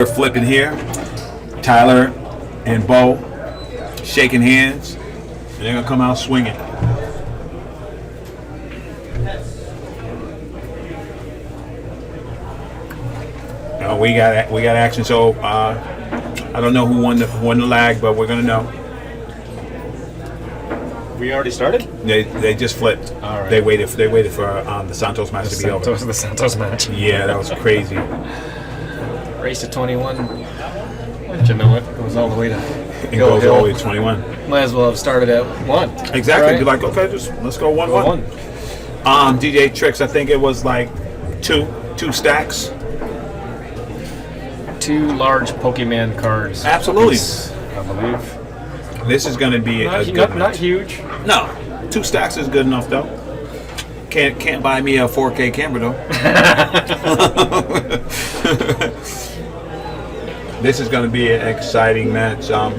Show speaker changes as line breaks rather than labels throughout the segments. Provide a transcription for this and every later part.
We're flipping here. Tyler and Beau shaking hands, and they're gonna come out swinging. We got action. So I don't know who won the lag, but we're gonna know.
We already started?
They just flipped.
All right.
They waited for the Santos match to be over.
The Santos match.
Yeah, that was crazy.
Race to 21. But you know it goes all the way to
It goes all the way to 21.
Might as well have started at 1.
Exactly.
Right?
Be like, okay, just let's go 1-1. DJ Tricks, I think it was like two stacks.
2 large Pokemon cards.
Absolutely.
Piece, I believe.
This is going to be a good match.
Not huge.
No, 2 stacks is good enough though. Can't buy me a 4K camera though. This is going to be an exciting match. I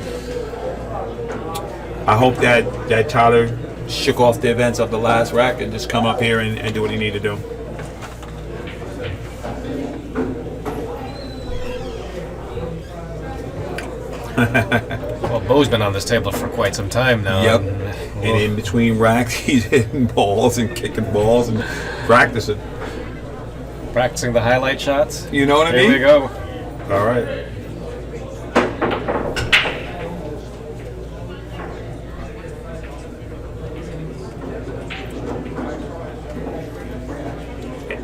hope that Tyler shook off the events of the last rack and just come up here and do what he need to do.
Well, Beau's been on this table for quite some time now.
Yep. And in between racks, he's hitting balls and kicking balls and practicing.
Practicing the highlight shots.
You know what I mean?
Here we go.
All right.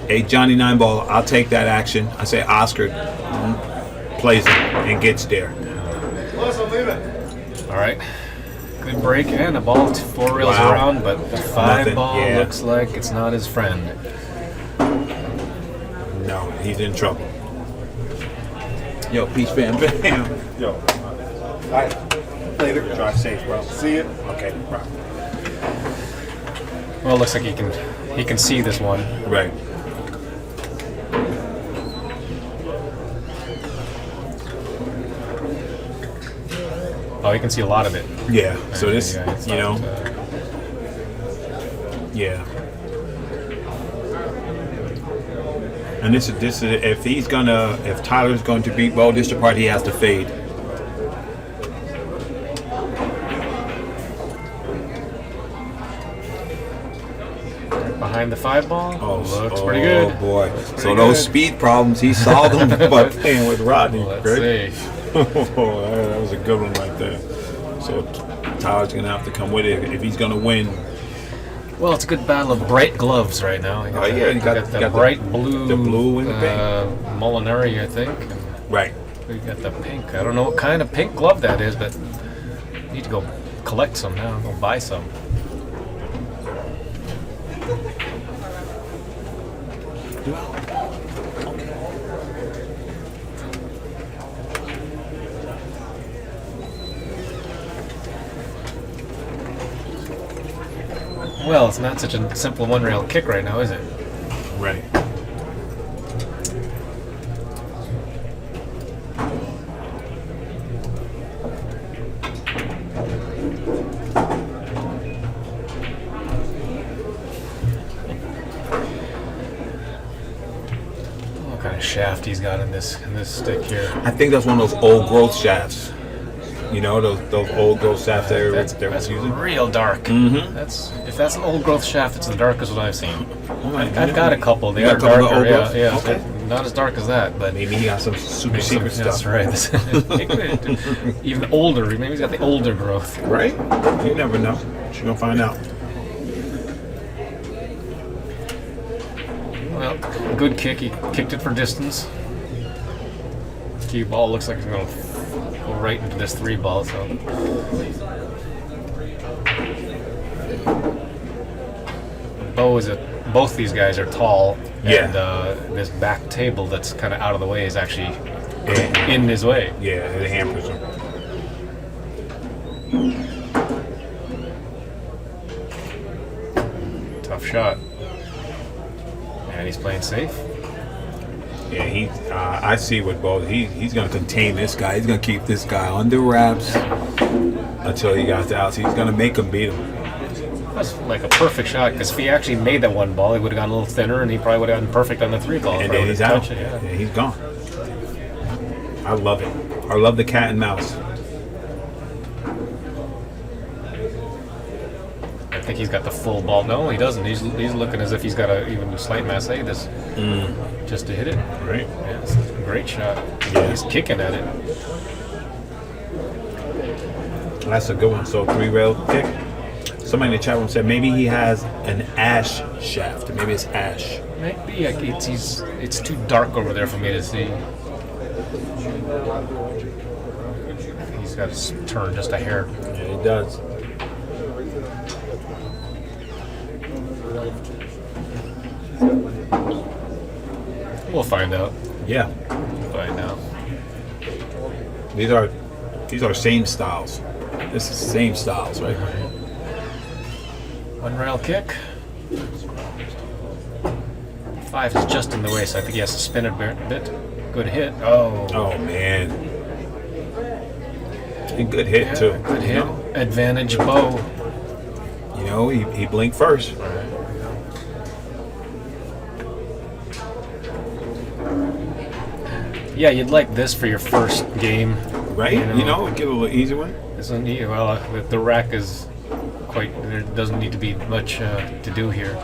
Hey, Johnny Nineball, I'll take that action. I say Oscar plays it and gets there.
All right. Good break and a ball 4 reels around, but the 5 ball looks like it's not his friend.
No, he's in trouble. Yo, peace, fam, bam.
Yo. All right. Later. Drive safe, bro. See you.
Okay, right.
Well, it looks like he can see this one.
Right.
Oh, you can see a lot of it.
Yeah. So this,
it's
you know,
not,
yeah. And this is if Tyler's going to beat Beau, this is the part he has to fade.
behind the 5 ball. Looks pretty good.
Oh boy.
Pretty
So those
good.
speed problems, he solved them by playing with Rodney.
Let's
Right?
see.
Oh, that was a good one right there. So Tyler's gonna have to come with it if he's gonna win.
Well, it's a good battle of bright gloves right now. You got the bright blue.
The blue and the pink.
Molinari, I think. And
Right.
we got the pink. I don't know what kind of pink glove that is, but I need to go collect some now. Go buy some. Well, it's not such a simple one-rail kick right now, is it?
Right.
What kind of shaft he's got in this stick here?
I think that's one of those old growth shafts. You know, those old growth shafts
That's
they're using.
real dark.
Mm-hmm.
If that's an old growth shaft, it's the darkest one I've seen.
Oh my
I've got a couple. They
You
are
got a couple of
darker.
old
Yeah,
growth?
yeah.
Okay.
They're not as dark as that, but
Maybe he got some super secret
That's
stuff.
right. Even older. Maybe he's got the older growth.
Right? You never know. You're gonna find out.
Well, good kick. He kicked it for distance. Cue ball looks like it's going to go right into this 3 ball. So. Beau is both these guys are tall.
Yeah.
And this back table that's kind of out of the way is actually in his way.
Yeah, it hampers him.
Tough shot. And he's playing safe.
Yeah, I see what Beau. He's going to contain this guy. He's going to keep this guy under wraps until he got the outs. He's going to make him beat him.
That's like a perfect shot, because if he actually made that 1 ball, he would have gone a little thinner, and he probably would have gotten perfect on the 3 ball.
And then he's out.
Yeah.
Yeah, he's gone. I love it. I love the cat and mouse.
I think he's got the full ball. No, he doesn't. He's looking as if he's got a even slight masse this just to hit it.
Right.
Yeah, it's a great shot.
Yeah.
He's kicking at it.
That's a good one. So 3-rail kick. Somebody in the chat room said maybe he has an ash shaft. Maybe it's ash.
Maybe it's too dark over there for me to see. He's got to turn just a hair.
Yeah, he does.
We'll find out.
Yeah.
We'll find out.
These are same styles. This is same styles, right?
One rail kick. 5 is just in the way, so I think he has to spin it a bit. Good hit. Oh.
Oh man. A good hit too.
Good hit.
You know?
Advantage Beau.
You know, he blinked first.
Yeah, you'd like this for your first game.
Right? You know, get a little easy one.
Isn't he? Well, the rack is quite. There doesn't need to be much to do here.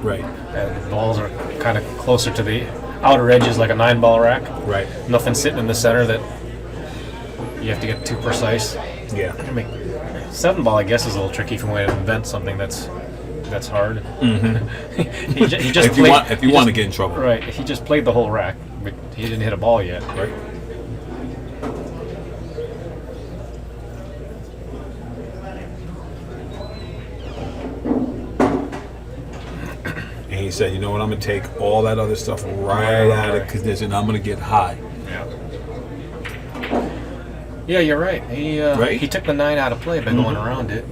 Right.
The balls are kind of closer to the outer edges, like a 9-ball rack.
Right.
Nothing sitting in the center that you have to get too precise.
Yeah.
I mean, 7-ball, I guess, is a little tricky if you want to invent something that's hard.
Mm-hmm.
he just
if you want to get in trouble.
Right. He just played the whole rack, but he didn't hit a ball yet.
Right. And he said, you know what, I'm going to take all that other stuff right out of condition. I'm going to get high.
Yeah. Yeah, you're right. He took the 9 out of play by going around it.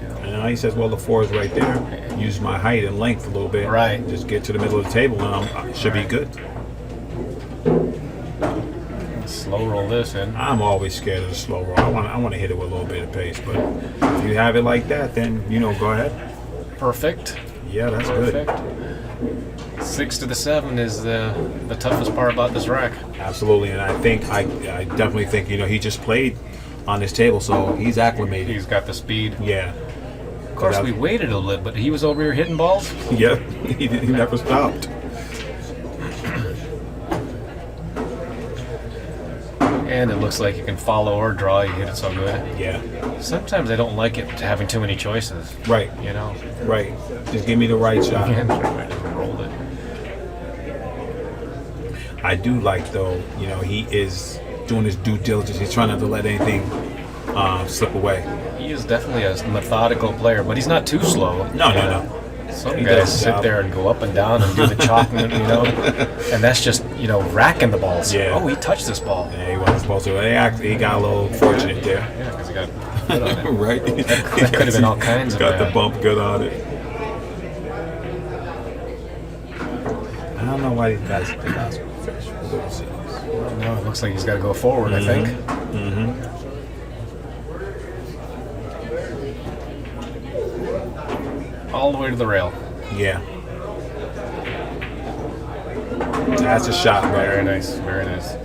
And now he says, well, the 4 is right there. Use my height and length a little bit.
Right.
Just get to the middle of the table and I should be good.
Slow roll this in.
I'm always scared of the slow roll. I want to hit it with a little bit of pace. But if you have it like that, then, you know, go ahead.
Perfect.
Yeah, that's
Perfect.
good.
6 to the 7 is the toughest part about this rack.
Absolutely. And I definitely think, you know, he just played on this table, so he's acclimated.
He's got the speed.
Yeah.
Of course, we waited a little bit, but he was over here hitting balls.
Yep. He never stopped.
And it looks like you can follow or draw. You hit it so good.
Yeah.
Sometimes I don't like it having too many choices.
Right.
You know.
Right. Just give me the right shot.
Rolled it.
I do like, though, you know, he is doing his due diligence. He's trying not to let anything slip away.
He is definitely a methodical player, but he's not too slow.
No.
Some
He
guys
does
sit there and go up and down and do the chalking, you know, and that's just, you know, racking the balls.
Yeah.
Oh, he touched this ball.
Yeah, he wasn't supposed to. He got a little fortunate there.
Yeah, because he got good on it.
Right?
That could have been all kinds of
got the
bad.
bump good on it. I don't know why these guys think I was fish. We'll see.
No, it looks like he's got to go forward, I think.
Mm-hmm.
All the way to the rail.
Yeah. That's a shot, brother.
Very nice, very nice.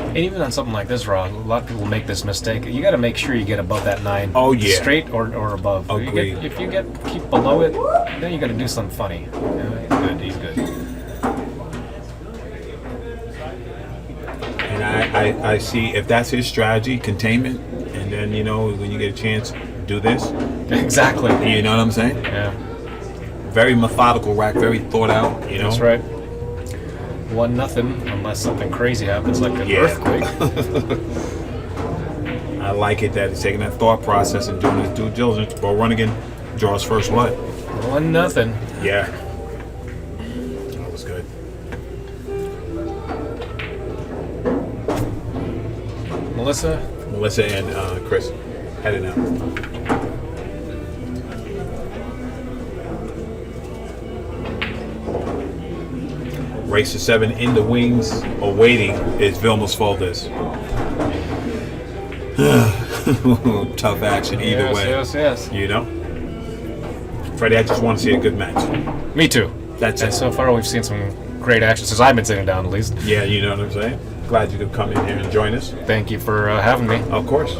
And even on something like this, Rob, a lot of people make this mistake. You got to make sure you get above that 9.
Oh, yeah.
Straight or above.
Agreed.
If you keep below it, then you got to do something funny. Yeah, he's good.
And I see if that's his strategy, containment, and then, you know, when you get a chance, do this.
Exactly.
You know what I'm saying?
Yeah.
Very methodical rack, very thought out, you know?
That's right. 1-0, unless something crazy happens, like an earthquake.
I like it that he's taking that thought process and doing his due diligence. Beau Runningen draws first what?
1-0.
Yeah. That was good. Melissa and Chris heading out. Race to 7 in the wings, awaiting is Vilmos Folders. Tough action either way.
Yes.
You know? Freddie, I just want to see a good match.
Me too.
That's
And
it.
so far, we've seen some great action since I've been sitting down, at least.
Yeah, you know what I'm saying? Glad you could come in here and join us.
Thank you for having me.
Of course.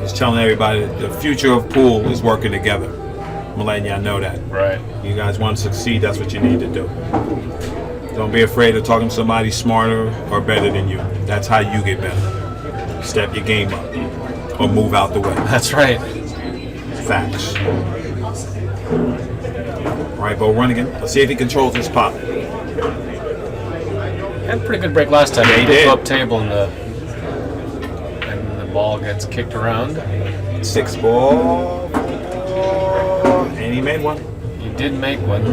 Just telling everybody that the future of pool is working together. I'm letting y'all know that.
Right.
You guys want to succeed, that's what you need to do. Don't be afraid of talking to somebody smarter or better than you. That's how you get better. Step your game up or move out the way.
That's right.
Facts. All right, Beau, Runningen. Let's see if he controls this pop.
Had a pretty good break last time.
Yeah, he
He
did.
up table and the ball gets kicked around.
6 ball. And he made one.
He did make one.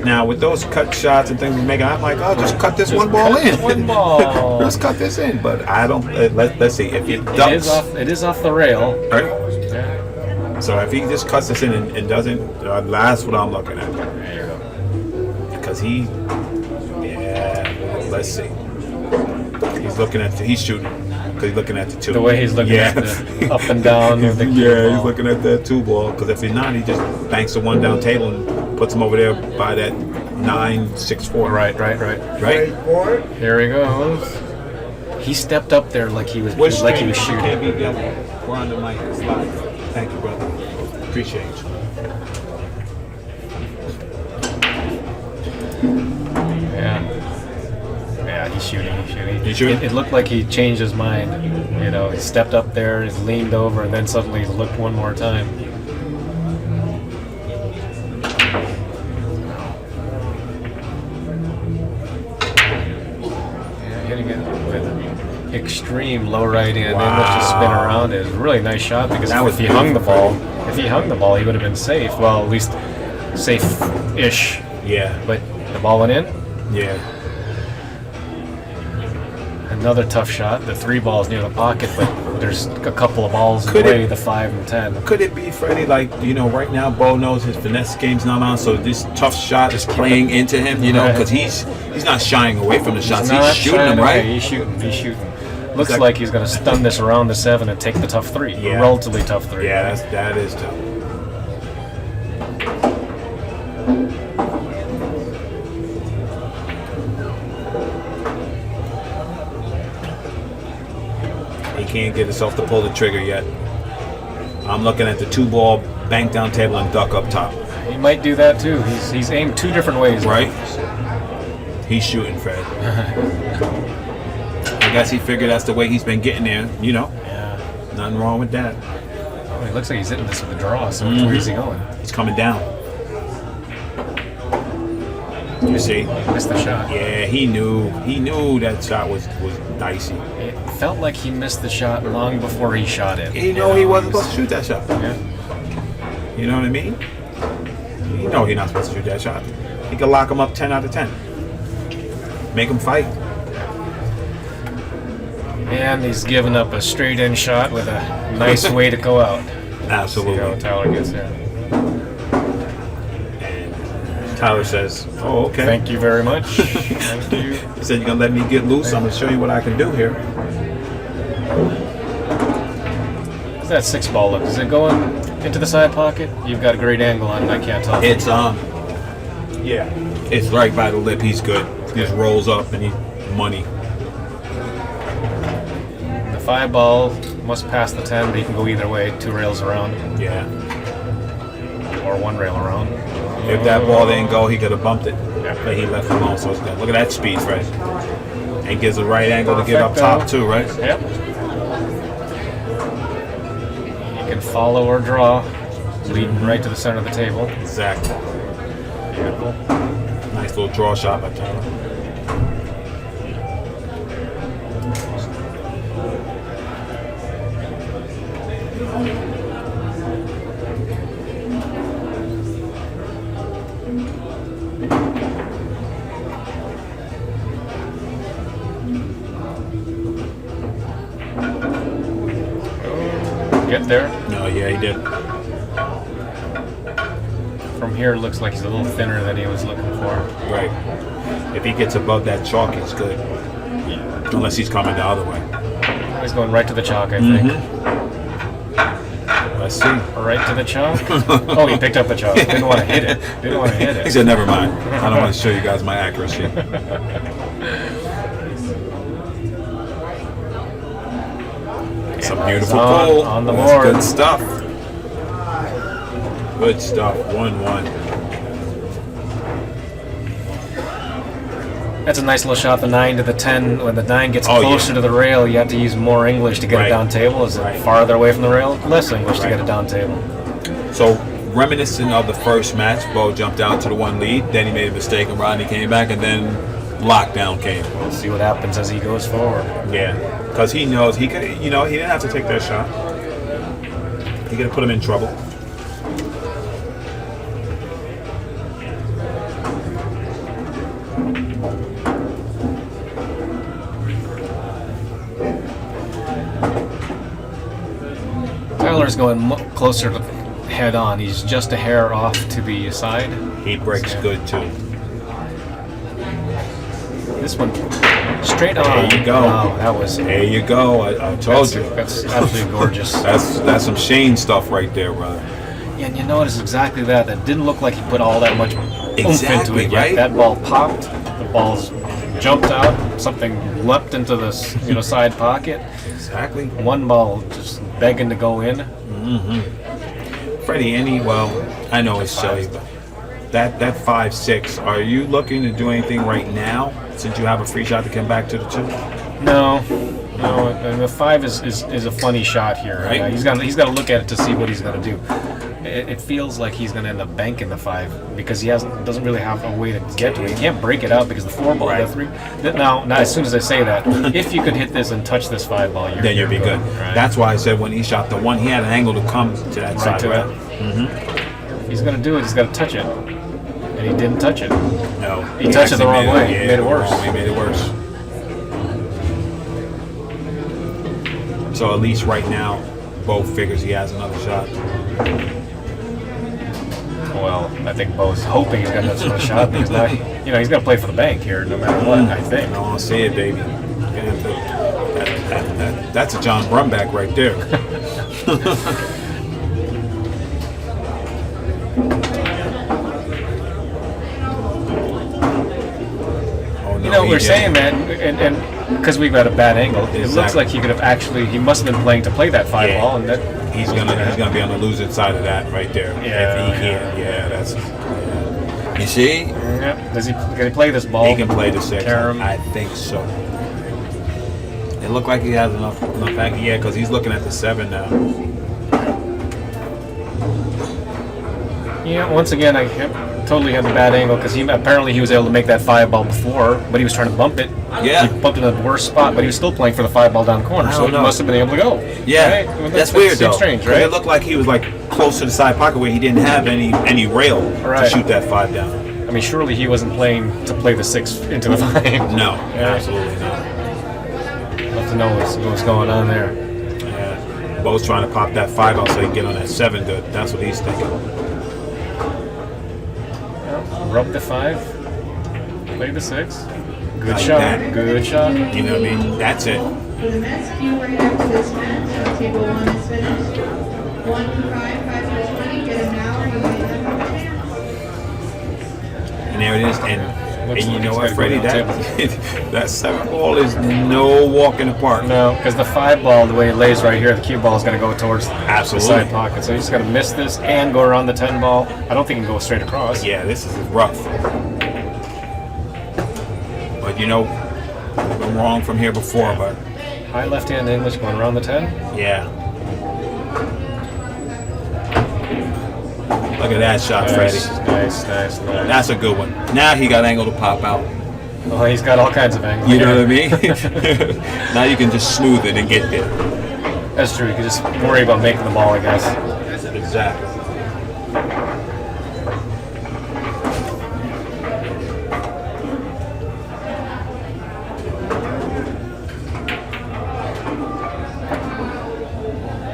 Now, with those cut shots and things he's making, I'm like, oh, just cut this one ball in.
One ball.
Let's cut this in. But I don't. Let's see. If it
It
ducks.
is off the rail.
Right?
Yeah.
So if he just cuts this in and doesn't, that's what I'm looking at.
There you go.
Because let's see. He's shooting. Because he's looking at the 2.
The way he's looking at the up and down with the cue
Yeah, he's
ball.
looking at that 2 ball. Because if he's not, he just banks the one down table and puts him over there by that 9-6-4.
Right.
Right?
Here he goes. He stepped up there like he was
Can't
shooting.
be done. We're on the mic. It's live. Thank you, brother. Appreciate you.
Yeah, he's shooting.
He's shooting?
It looked like he changed his mind. You know, he stepped up there, he's leaned over, and then suddenly he looked one more time. Yeah, hitting it with extreme low right in, then let's just spin around. It was a really nice shot because
That was
if he hung the
beautiful.
ball, he would have been safe. Well, at least safe-ish.
Yeah.
But the ball went in.
Yeah.
Another tough shot. The 3 balls near the pocket, but there's a couple of balls
Could
away,
it-
the 5 and 10.
Could it be, Freddie, like, right now Beau knows his finesse game's not on, so this tough shot is playing into him,
Right.
because he's not shying away from the shots. He's
Not
shooting
shying
them,
away.
right?
He's shooting. Looks
Like-
like he's going to stun this around the 7 and take the tough 3.
Yeah.
Relatively tough 3.
Yeah, that is tough. He can't get himself to pull the trigger yet. I'm looking at the 2 ball, bank down table, and duck up top.
He might do that too. He's aimed 2 different ways.
Right? He's shooting, Fred. I guess he figured that's the way he's been getting there,
Yeah.
Nothing wrong with that.
Oh, it looks like he's hitting this with a draw, so which way is he going?
He's coming down. You see?
Missed the shot.
Yeah, he knew that shot was dicey.
It felt like he missed the shot long before he shot it.
He knew he wasn't supposed to shoot that shot.
Yeah.
You know what I mean? You know he's not supposed to shoot that shot. He could lock him up 10 out of 10. Make him fight.
And he's giving up a straight in shot with a nice way to go out. See how
Absolutely.
Tyler gets there.
Tyler says, oh, okay.
Thank you very much. Thank you.
He said, you're going to let me get loose? I'm going to show you what I can do here.
How's that 6 ball look? Is it going into the side pocket? You've got a great angle on it. I can't tell.
It's, yeah. It's right by the lip. He's good. He just rolls up and he's money.
The 5 ball must pass the 10, but he can go either way. 2 rails around
Yeah.
or 1 rail around.
If that ball didn't go, he could have bumped it. But he left it alone, so it's good. Look at that speed, Fred. And gives a right angle to get up top, too, right?
Yep. You can follow or draw, leading right to the center of the table.
Exactly.
Beautiful.
Nice little draw shot by Tyler.
Get there.
No, yeah, he did.
From here, it looks like he's a little thinner than he was looking for.
Right. If he gets above that chalk, he's good. Unless he's coming the other way.
He's going right to the chalk, I think.
Let's see.
Right to the chalk. Oh, he picked up the chalk. Didn't want to hit it. Didn't want to hit
He
it.
said, never mind. I don't want to show you guys my accuracy. Some beautiful goal.
On the
That's
board.
good stuff. Good stuff. 1-1.
That's a nice little shot, the 9 to the 10. When the 9 gets
Oh,
closer
yeah.
to the rail, you have to use more English to get
Right.
it down table. Is
Right.
it farther away from the rail? Less English to
Right.
get it down table.
So, reminiscent of the first match, Beau jumped out to the 1 lead. Then he made a mistake, and Rodney came back, and then lockdown came.
We'll see what happens as he goes forward.
Yeah, because he knows he could. You know, he didn't have to take that shot. He could have put him in trouble.
Tyler's going closer to head on. He's just a hair off to the side.
He breaks good too.
This one straight on.
There you go.
Wow, that was.
There you go. I told you.
That's absolutely gorgeous.
That's some Shane stuff right there, brother.
Yeah, and you notice exactly that. That didn't look like he put all that much oomph into
Exactly,
it yet.
right?
That ball popped. The ball's jumped out. Something leapt into the side pocket.
Exactly.
One ball just begging to go in.
Freddie, well, I know it's silly, but that 5-6. Are you looking to do anything right now since you have a free shot to come back to the 2?
No. And the 5 is a funny shot here.
Right.
He's got to look at it to see what he's going to do. It feels like he's going to end up banking the 5 because he doesn't really have a way to get to it. He can't break it out because the 4 ball,
Right.
the 3. Now, as soon as I say that, if you could hit this and touch this 5 ball,
Then you'll be good.
Right.
That's why I said when he shot the 1, he had an angle to come to that
right
side.
to
Right?
that. If he's going to do it, he's got to touch it. And he didn't touch it.
No.
He touched it the
actually
wrong way.
Yeah,
He made it worse.
He made it worse. So at least right now, Beau figures he has another shot.
Well, I think Beau's hoping he's got another shot because now, he's got to play for the bank here no matter what, I think.
I want to see it, baby. That's a John Brumback right there. Oh, no,
We're
he
saying
didn't.
that, and because we've got a bad angle, it looks
Exactly.
like he could have he must have been playing to play that 5
Yeah.
ball, and that
He's gonna be on the losing side of that right there.
Yeah,
If he can, that's. Yeah. You see,
Yeah. Can he play this ball?
he can play the 6.
Carom.
I think so. It looked like he has enough angle. Yeah, because he's looking at the 7 now.
Yeah. Once again, I totally had the bad angle because apparently he was able to make that 5 ball before, but he was trying to bump it.
Yeah.
He bumped it in the worst spot, but he was still playing for the 5 ball down the corner,
I
so
don't
he
know.
must have been able to go.
Yeah,
Right? Well,
that's weird though.
Seems strange,
'Cause
right?
It looked like he was like close to the side pocket where he didn't have any rail to
Right.
shoot that 5 down.
I mean, surely he wasn't playing to play the 6 into the 5.
No,
Yeah.
absolutely not.
I'll have to know what's going on there.
Yeah. Beau's trying to pop that 5 out so he can get on that 7 good. That's what he's thinking.
Rub the 5, play the 6. Good
Like
shot.
that.
Good shot.
You know what I mean? That's it.
For the men's team, right after this match, table 1 is finished. 1-5, 5-20, get him now, or you may have a chance.
And there it is. And
Looks
you
like
know
he's
what,
gotta
Freddie?
go
That 7 ball is no walk in the park.
No, because the 5 ball, the way it lays right here, the cue ball is going to go towards
Absolutely.
the side pocket. So he's just got to miss this and go around the 10 ball. I don't think he can go straight across.
Yeah, this is rough. But I've been wrong from here before, but
High left hand English going around the 10.
yeah. Look at that shot, Freddie.
Nice.
That's a good one. Now he got angle to pop out.
Oh, he's got all kinds of angles.
You know what I mean? Now you can just smooth it and get there.
That's true. You can just worry about making the ball, I guess.
Exactly.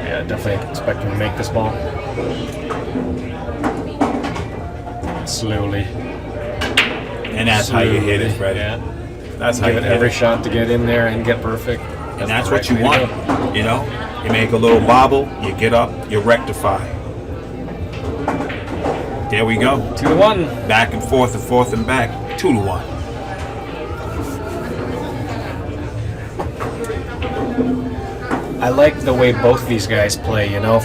Yeah, definitely expect him to make this ball. Slowly.
And that's how you hit it, Freddie.
Yeah.
That's how
Give
you
it
hit
every
it.
shot to get in there and get perfect.
And that's
the
what you
right way
want.
to go.
You know, you make a little bobble, you get up, you rectify. There we go.
2-1.
Back and forth and back. 2-1.
I like the way both these guys play, you know,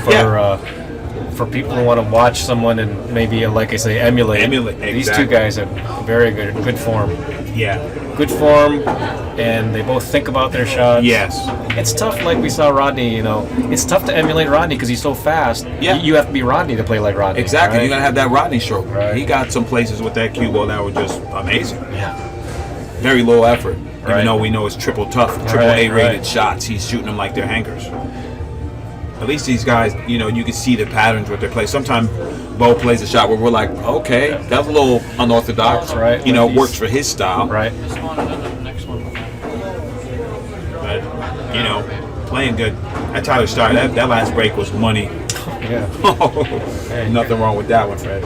for people who want to watch someone and maybe, like I say, emulate. These
exactly.
two guys have very good form.
Yeah.
Good form, and they both think about their shots.
Yes.
It's tough, like we saw Rodney, you know. It's tough to emulate Rodney because he's so fast.
Yeah.
You have to be Rodney to play like Rodney.
Exactly.
Right?
You're going to have that Rodney stroke.
Right.
He got some places with that cue ball that were just amazing.
Yeah.
Very low effort. Even
Right.
though we know it's triple tough, triple
Right,
A rated
right.
shots, he's shooting them like they're hangers. At least these guys, you know, you can see the patterns with their play. Sometimes Beau plays a shot where we're like, okay, that was a little unorthodox.
That's right.
You know,
Like
works for his style.
Right.
But, you know, playing good. That Tyler Styer, that last break was money.
Yeah.
Nothing wrong with that one, Fred.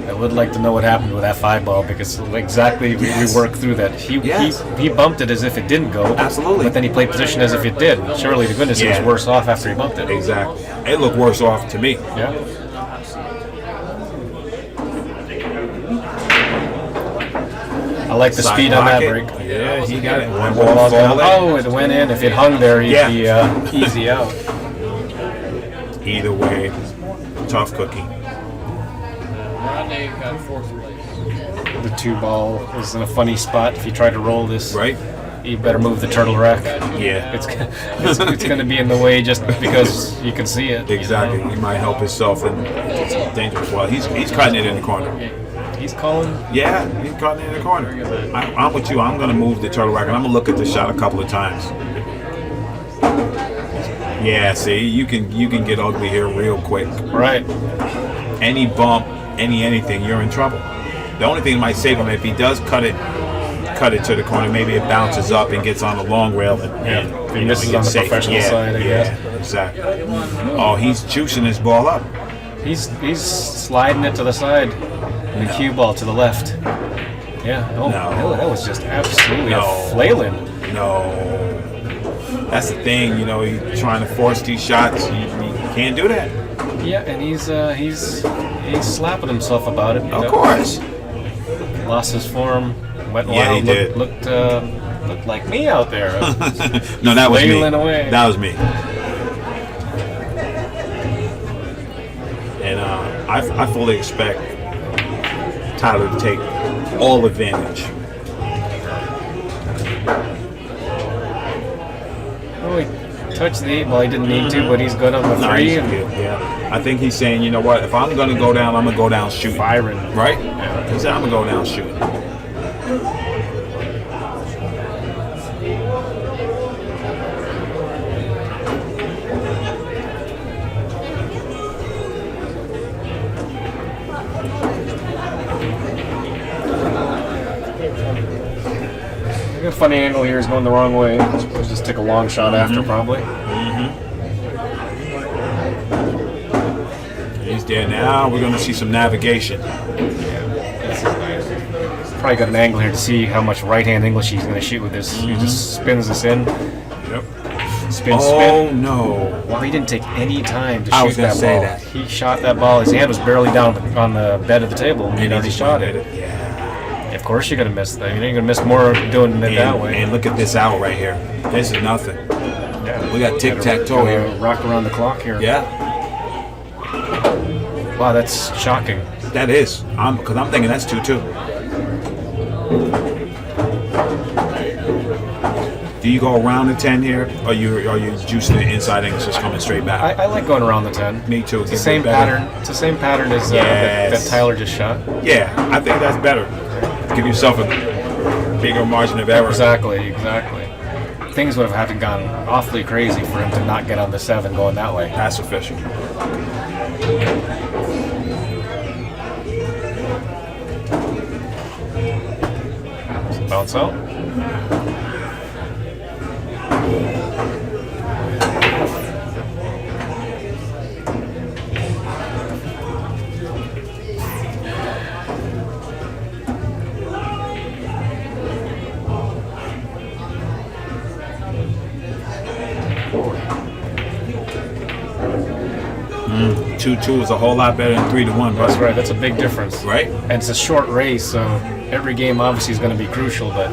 I would like to know what happened with that 5-ball because exactly we worked through that. He bumped it as if it didn't go.
Absolutely.
But then he played position as if it did. Surely to goodness he was
Yeah.
worse off after he bumped it.
Exactly. It looked worse off to me.
Yeah. I like the
Side
speed on that
pocket.
break.
Yeah, he got it. One
Ball
ball
down.
falling.
Oh, it went in. If it hung there, he'd
Yeah.
be easy out.
Either way, tough cookie.
Rodney got 4th place.
The 2-ball is in a funny spot. If you try to roll this,
Right?
you better move the turtle rack.
Yeah.
It's going to be in the way just because you can see it. you
Exactly.
know?
He might help himself and it's dangerous. Well, he's cutting it in the corner.
He's calling.
Yeah, he's cutting it in the corner. I'm with you. I'm going to move the turtle rack and I'm going to look at the shot a couple of times. Yeah, see, you can get ugly here real quick.
Right.
Any bump, anything, you're in trouble. The only thing that might save him if he does cut it to the corner, maybe it bounces up and gets on the long rail and
He
you know,
misses
it
on
gets
the
safe.
professional
Yeah,
side, I
yeah,
guess.
exactly. Oh, he's juicing his ball up.
He's sliding it to the side. And the cue ball to the left. Yeah. Oh,
No.
that was just absolutely
No.
a flailing.
No. That's the thing, you know, he's trying to force these shots. You can't do that.
Yeah, and he's slapping himself about it. you
Of
know.
course.
Lost his form. Went
Yeah,
wild.
he did.
Looked like me out there.
No, that was me.
Flailing away.
That was me. And I fully expect Tyler to take all advantage.
Oh, he touched the 8-ball. He didn't need to, but he's good on the 3.
Nice.
And
Yeah. I think he's saying, you know what, if I'm going to go down, I'm going to go down shooting.
firing.
Right? He said, I'm going to go down shooting.
I got a funny angle here. Is going the wrong way. We'll just take a long shot after, probably.
He's there now. We're going to see some navigation.
Probably got an angle here to see how much right-hand English he's going to shoot with this. He just spins this in.
Yep.
Spin,
Oh,
spin.
no.
Wow, he didn't take any time to
I
shoot
was gonna
that
say
ball.
that.
He shot that ball. His hand was barely down on the bed of the table. And he'd already shot it.
Yeah.
Of course you're going to miss that. You're going to miss more doing it that way.
And look at this out right here. This is nothing.
Yeah.
We got tic-tac-toe
Gotta
here.
Rock around the clock here.
Yeah,
Wow, that's shocking.
that is. Because I'm thinking that's 2-2. Do you go around the 10 here, or are you juicing the inside and it's just coming straight back?
I like going around the 10.
Me too.
It's the same pattern. It's the same pattern as
Yes.
that Tyler just shot.
Yeah, I think that's better. Give yourself a bigger margin of error.
Exactly. Things would have had to gone awfully crazy for him to not get on the 7 going that way.
Pass official.
Bounce out.
2-2 is a whole lot better than 3-1, bro.
That's right. That's a big difference.
Right?
And it's a short race, so every game obviously is going to be crucial. But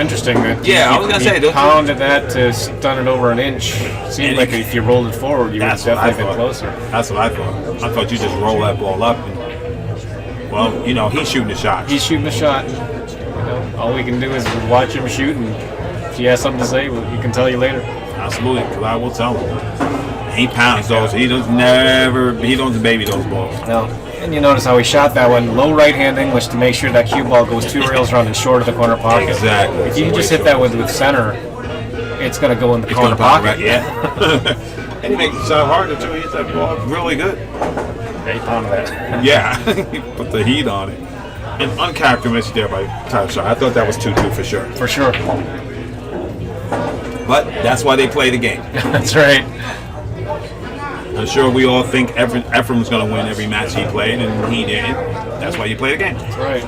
interesting. That
Yeah, I was gonna say,
he pounded that to stun it over an inch. Seemed like if you rolled it forward, you would have
That's what I
definitely been
thought.
closer.
That's what I thought. I thought you just roll that ball up. And, well, you know, he's shooting the shot.
He's shooting the shot. You know, all we can do is watch him shoot, and if he has something to say, he can tell you later.
Absolutely, because I will tell him. He pounds those. He doesn't baby those balls.
No. And you notice how he shot that one, low right-hand English to make sure that cue ball goes 2 rails around and short of the corner pocket.
Exactly.
If you just hit that with center, it's going to go in the
It's
corner
gonna pop,
pocket.
right? Yeah. And he makes it sound harder too. He hits that ball really good.
Yeah, he pounded that.
Yeah, he put the heat on it. And uncharacteristic there by Tyler Styer. I thought that was 2-2 for sure.
For sure.
But that's why they play the game.
That's right.
I'm sure we all think Ephraim was going to win every match he played, and he didn't. That's why you play the game.
That's right.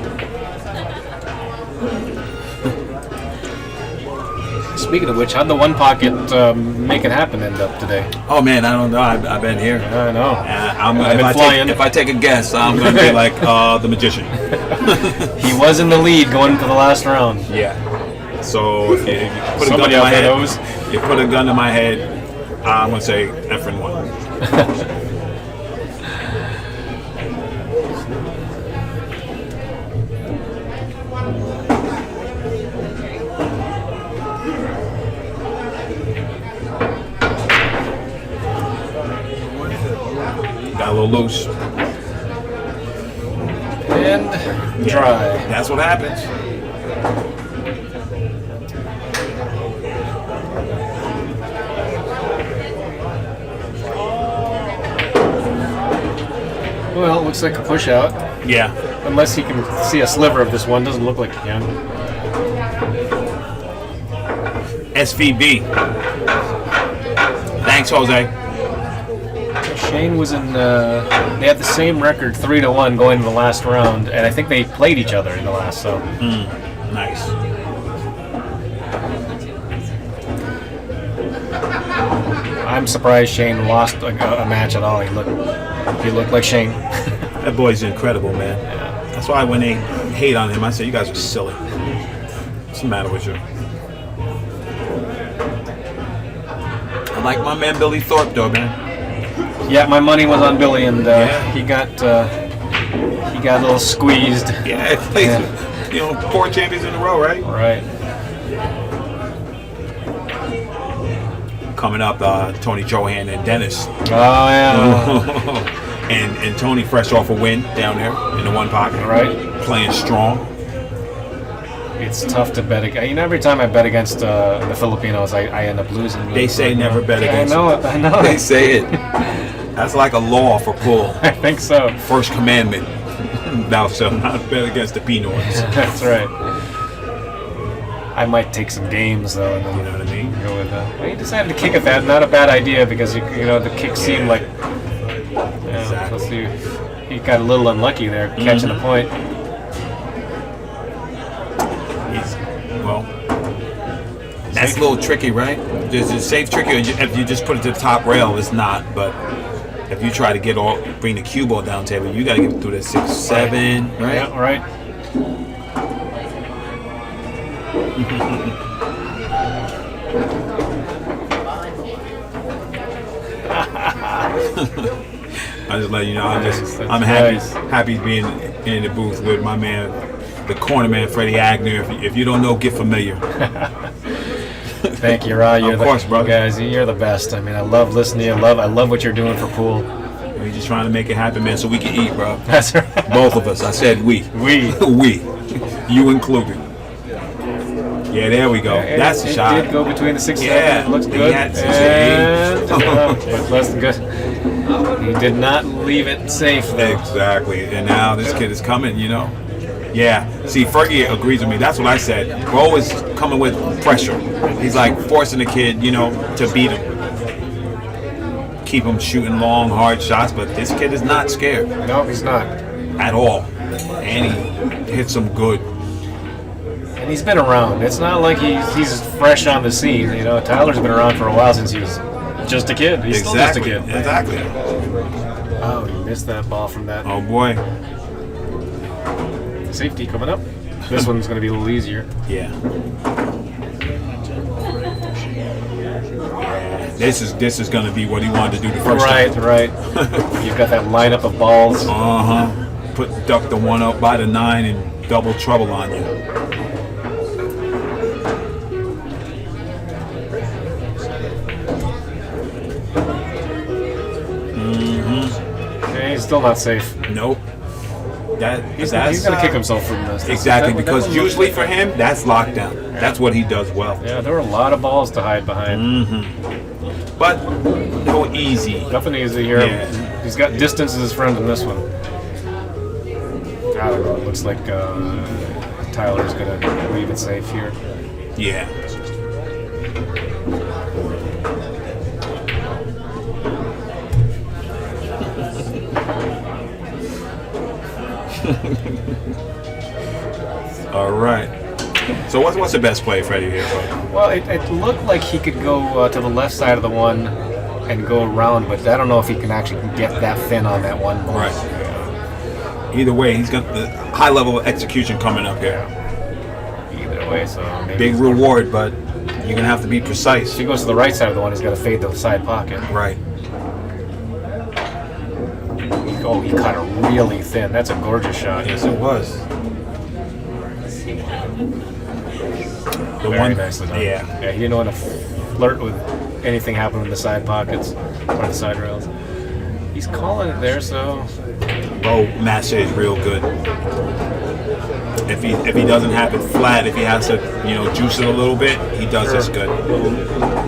Speaking of which, how'd the one pocket make it happen end up today?
Oh man, I don't know. I've been here.
I know.
I've
been flying.
If I take a guess, I'm going to be like the magician.
He was in the lead going into the last round.
Yeah. So if you put a gun
Somebody
to
out
my
there
head,
knows.
you put a gun to my head, I'm going to say Ephraim won. Got a little loose.
And dry.
That's what happens.
Well, it looks like a push out.
Yeah.
Unless he can see a sliver of this one. Doesn't look like he can.
SVB. Thanks, Jose.
Shane was in. They had the same record, 3-1, going to the last round, and I think they played each other in the last. So
Nice.
I'm surprised Shane lost a match at all. He looked like Shane.
That boy's incredible, man. That's why when they hate on him, I say, you guys are silly. What's the matter with you? I like my man Billy Thorpe, though, man.
Yeah, my money was on Billy, and
Yeah.
he got a little squeezed.
Yeah, it plays, you know, 4 champions in a row, right?
Right.
Coming up, Tony Johan and Dennis.
Oh yeah.
and Tony fresh off a win down there in the one pocket.
Right.
Playing strong.
It's tough to bet against. You know, every time I bet against the Filipinos, I end up losing.
They say never bet against
I know it. I know
They
it.
say it. That's like a law for pool.
I think so.
First commandment. Thou shalt not bet against the Pinoys.
That's right. I might take some games though, and then
You know what I mean?
go with that. Well, he decided to kick at that. Not a bad idea because you know the kick seemed like. Yeah,
Exactly.
let's see. He got a little unlucky there, catching the point.
Well, that's a little tricky, right? Is it safe tricky? Or if you just put it to the top rail, it's not. But if you try to bring the cue ball down table, you got to get it through that 6-7, right?
Yeah, right.
I just let you know.
That's
I'm happy,
nice.
happy being in the booth with my man, the corner man, Freddie Agnew. If you don't know, get familiar.
Thank you, Ra. You're
Of course,
the
brother.
guys. You're the best. I mean, I love listening to you. I love what you're doing for pool.
We're just trying to make it happen, man, so we can eat, bro.
That's right.
Both of us. I said we.
We.
We. You included. Yeah, there we go. That's the
it
shot.
did go between the 6 and
Yeah,
7. It looks
he
good.
had 6
And,
and 8.
but less than good. He did not leave it safe, though.
Exactly. And now this kid is coming, you know. Yeah. See, Fergie agrees with me. That's what I said. Beau is coming with pressure. He's like forcing the kid, you know, to beat him. Keep him shooting long, hard shots, but this kid is not scared.
No, he's not.
at all, and he hits them good.
And he's been around. It's not like he's fresh on the scene. You know, Tyler's been around for a while since he was just a kid. He's still just a kid.
Exactly.
Oh, he missed that ball from that.
Oh boy.
Safety coming up. This one's going to be a little easier.
Yeah. This is going to be what he wanted to do the first time.
Right. You've got that lineup of balls.
Duck the one up by the 9 and double trouble on you.
Okay, he's still not safe.
Nope.
He's going to kick himself from this.
Exactly, because usually for him, that's lockdown. That's what he does well.
Yeah, there were a lot of balls to hide behind.
But no easy.
Nothing easy here.
Yeah.
He's got distance as his friend in this one. I don't know. It looks like Tyler's going to leave it safe here.
Yeah. All right. So what's the best play, Freddie, here?
Well, it looked like he could go to the left side of the one and go around, but I don't know if he can actually get that thin on that one ball.
Right. Either way, he's got the high level of execution coming up here.
Either way, so maybe
Big reward, but you're gonna have to be precise.
if he goes to the right side of the one, he's got to fade the side pocket.
Right.
Oh, he caught it really thin. That's a gorgeous shot.
Yes, it was.
Very nicely done.
Yeah.
Yeah, he didn't want to flirt with anything happening in the side pockets or the side rails. He's calling it there, so
Beau Master is real good. If he doesn't have it flat, if he has to juice it a little bit, he does this good.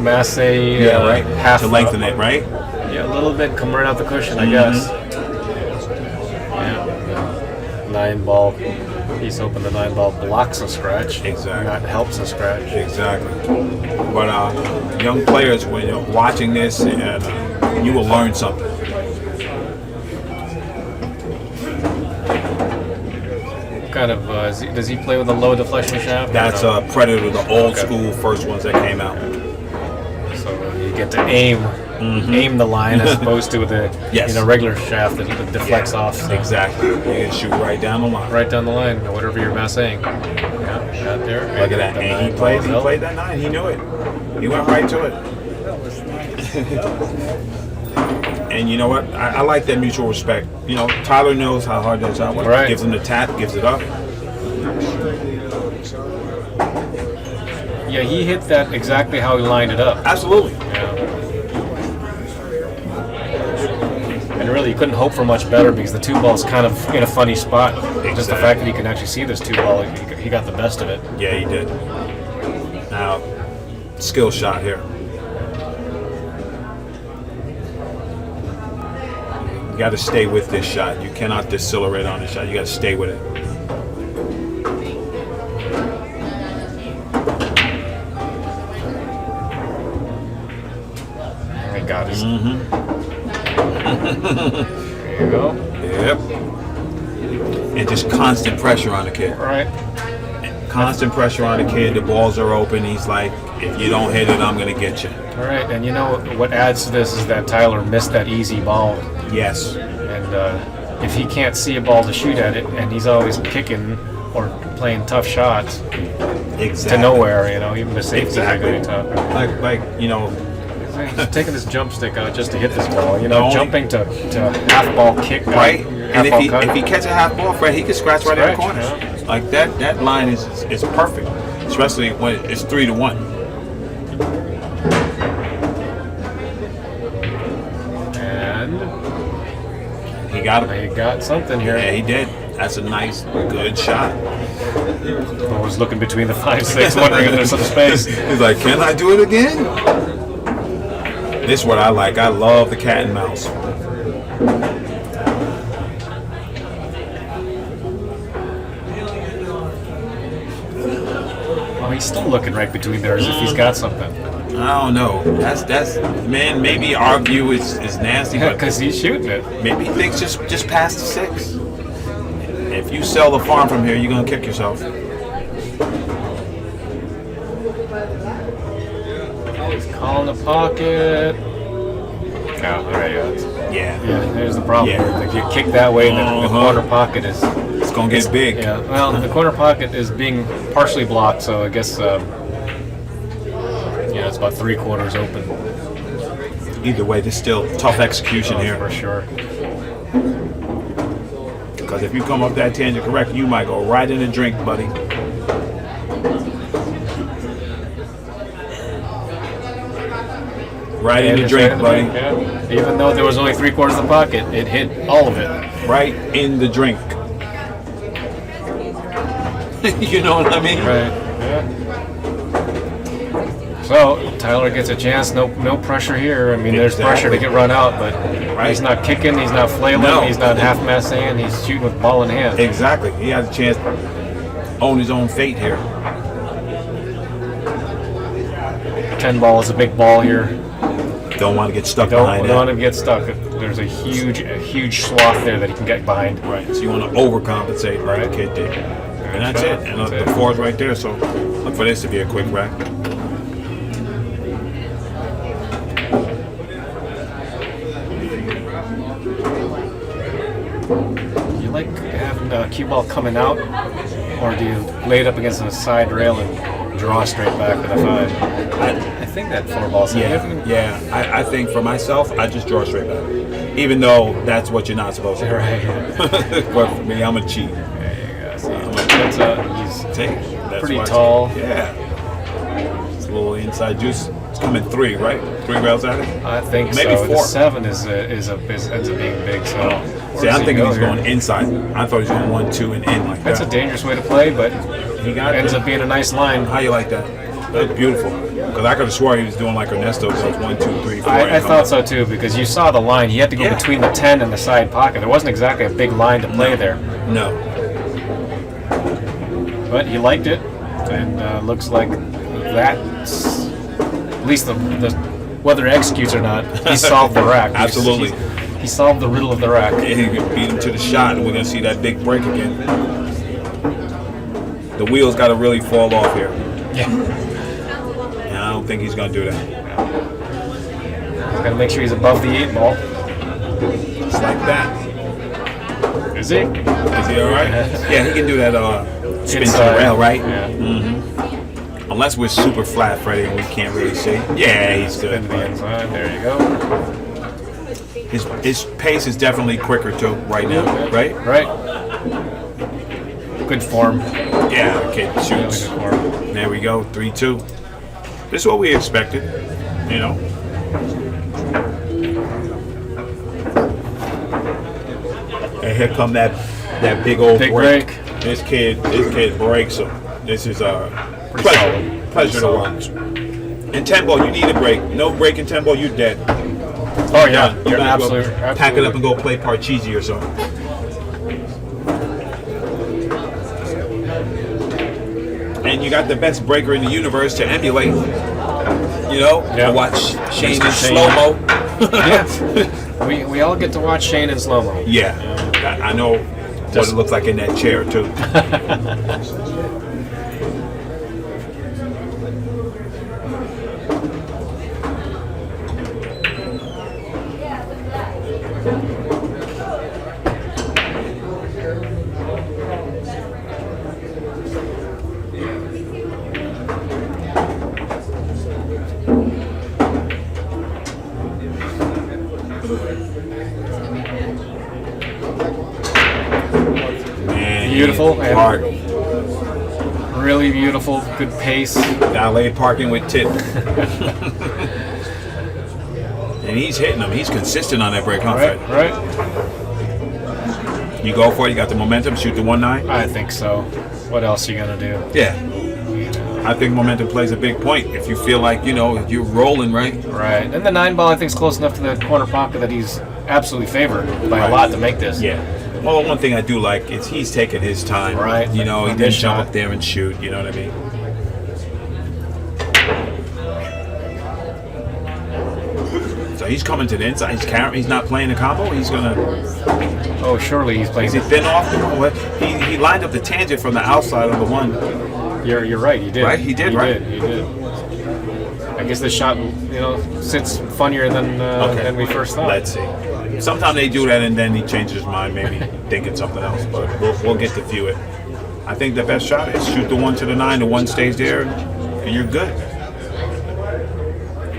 Masse,
Right.
half
To lengthen it, right?
Yeah, a little bit, come right out the cushion, I guess. Yeah. 9-ball. He's hoping the 9-ball blocks a scratch.
Exactly.
Not helps a scratch.
Exactly. But young players, when you're watching this, you will learn something.
Kind of, does he play with a low deflection shaft?
That's Predator, the old school first ones that came out.
So you get to aim the line as opposed to the
Yes.
regular shaft that deflects off. So.
Exactly. You can shoot right down the line.
Right down the line, whatever you're massing. Yeah, out there.
Look at that. And he played that 9. He knew it. He went right to it. And you know what? I like that mutual respect. Tyler knows how hard that shot was.
Right.
Gives him the tap, gives it up.
Yeah, he hit that exactly how he lined it up.
Absolutely.
Yeah. And really, you couldn't hope for much better because the 2-ball's kind of in a funny spot. Just the fact that you can actually see this 2-ball, he got the best of it.
Yeah, he did. Now, skill shot here. You got to stay with this shot. You cannot decelerate on this shot. You got to stay with it.
I got it. There you go.
Yep. And just constant pressure on the kid.
All right.
Constant pressure on the kid. The balls are open. He's like, if you don't hit it, I'm going to get you.
All right. And what adds to this is that Tyler missed that easy ball.
Yes.
And if he can't see a ball to shoot at it, and he's always kicking or playing tough shots
Exactly.
to nowhere, even the safety are
Exactly.
going to be tough.
Like
He's taking his jump stick out just to hit this ball.
only-
Jumping to half ball kick.
right? And
Half ball cut.
if he catch a half ball, Fred, he can scratch right in the
Scratch,
corner. Like that line is perfect, especially when it's 3-1.
And
He got him.
he got something here.
Yeah, he did. That's a nice, good shot.
I was looking between the 5-6, wondering if there's some space.
He's like, can I do it again? This is what I like. I love the cat and mouse.
Oh, he's still looking right between there as if he's got something.
I don't know. That's man. Maybe our view is nasty, but
Because he's shooting it.
maybe he thinks just past the 6. If you sell the farm from here, you're gonna kick yourself.
He's calling the pocket. Oh, there you go.
Yeah.
Yeah, there's the problem.
Yeah.
If you kick that way, the corner pocket is...
It's gonna get big.
Yeah, well, the corner pocket is being partially blocked, so I guess, it's about 3/4 open.
Either way, there's still tough execution here.
For sure.
Because if you come up that tangent correct, you might go right in the drink, buddy. Right in the drink, buddy.
Yeah. Even though there was only 3/4 of the pocket, it hit all of it.
Right in the drink. You know what I mean?
Right. Yeah. So Tyler gets a chance. No pressure here. I mean, there's pressure to get run out, but he's not kicking. He's not flailing. He's not half massing. He's shooting with ball in hand.
Exactly. He has a chance to own his own fate here.
10 ball is a big ball here.
Don't want to get stuck
Don't
behind
want
that.
him to get stuck. There's a huge swath there that he can get behind.
Right. So you want to overcompensate like the kid did. And that's it. And the four's right there. So look for this to be a quick rack.
You like having the cue ball coming out, or do you lay it up against the side rail and draw straight back with a 5? I think that 4 ball's significant.
Yeah. I think for myself, I just draw straight back. Even though that's what you're not supposed to do.
Right.
But for me, I'm a cheat.
There you go. See, he's
That's
pretty
why
tall.
Yeah. It's a little inside juice. It's coming 3, right? 3 rails at it?
I think
Maybe
so.
4.
The 7 ends up being big. So
See, I'm thinking he's going inside. I thought he was going 1, 2, and in like
That's
that.
a dangerous way to play, but
He got
ends
it.
up being a nice line.
How you like that? That's beautiful. Because I could have swore he was doing like Ernesto, so it's 1, 2, 3, 4.
I thought so too, because you saw the line. He had to go between the 10 and the side pocket. There wasn't exactly a big line to play there,
No.
but he liked it, and looks like that's at least whether it executes or not, he solved the rack.
Absolutely.
He solved the riddle of the rack.
He beat him to the shot, and we're going to see that big break again. The wheels got to really fall off here.
Yeah.
And I don't think he's going to do that.
He's got to make sure he's above the 8 ball.
Just like that.
Is he?
Is he all right? Yeah, he can do that spin to the
Inside.
rail, right?
Yeah.
Unless we're super flat, Freddie, and we can't really see. Yeah, he's good.
Spin to the inside. There you go.
His pace is definitely quicker too right now, right?
Right. Good form.
Yeah, kid
Really
shoots.
good form.
There we go, 3-2. This is what we expected, you know. And here come that big old
Big
break.
break.
This kid breaks him. This is a pleasure to watch. In 10 ball, you need a break. No break in 10 ball, you're dead.
Oh yeah,
You're not
absolutely.
gonna pack it up and go play Parcheesi or something. And you got the best breaker in the universe to emulate. You know,
Yeah.
to watch Shane in
Shane.
slow mo.
We all get to watch Shane in slow mo.
Yeah, I know what it looks like in that chair too. Man,
Beautiful and-
park.
Really beautiful, good pace.
Valet parking with tip. And he's hitting them. He's consistent on that break, huh,
Right,
Fred?
right.
You go for it. You got the momentum. Shoot the 1-9.
I think so. What else are you gonna do?
Yeah. I think momentum plays a big point. If you feel like, you're rolling, right?
Right. And the 9 ball, I think, is close enough to the corner pocket that he's absolutely favored by a lot to make this.
Yeah. Well, one thing I do like is he's taking his time.
Right.
He
On
didn't
this
jump
shot.
up there and shoot. You know what I mean? So So he's coming to the inside. He's not playing the combo. He's gonna.
Oh, surely he's playing.
Is he thin off the one? He lined up the tangent from the outside of the one.
You're right. He did.
Right? He did. Right?
He did. I guess this shot, sits funnier than we first thought.
Let's see. Sometimes they do that and then he changes his mind, maybe thinking something else. But we'll get to view it. I think the best shot is shoot the one to the 9. The one stays there, and you're good.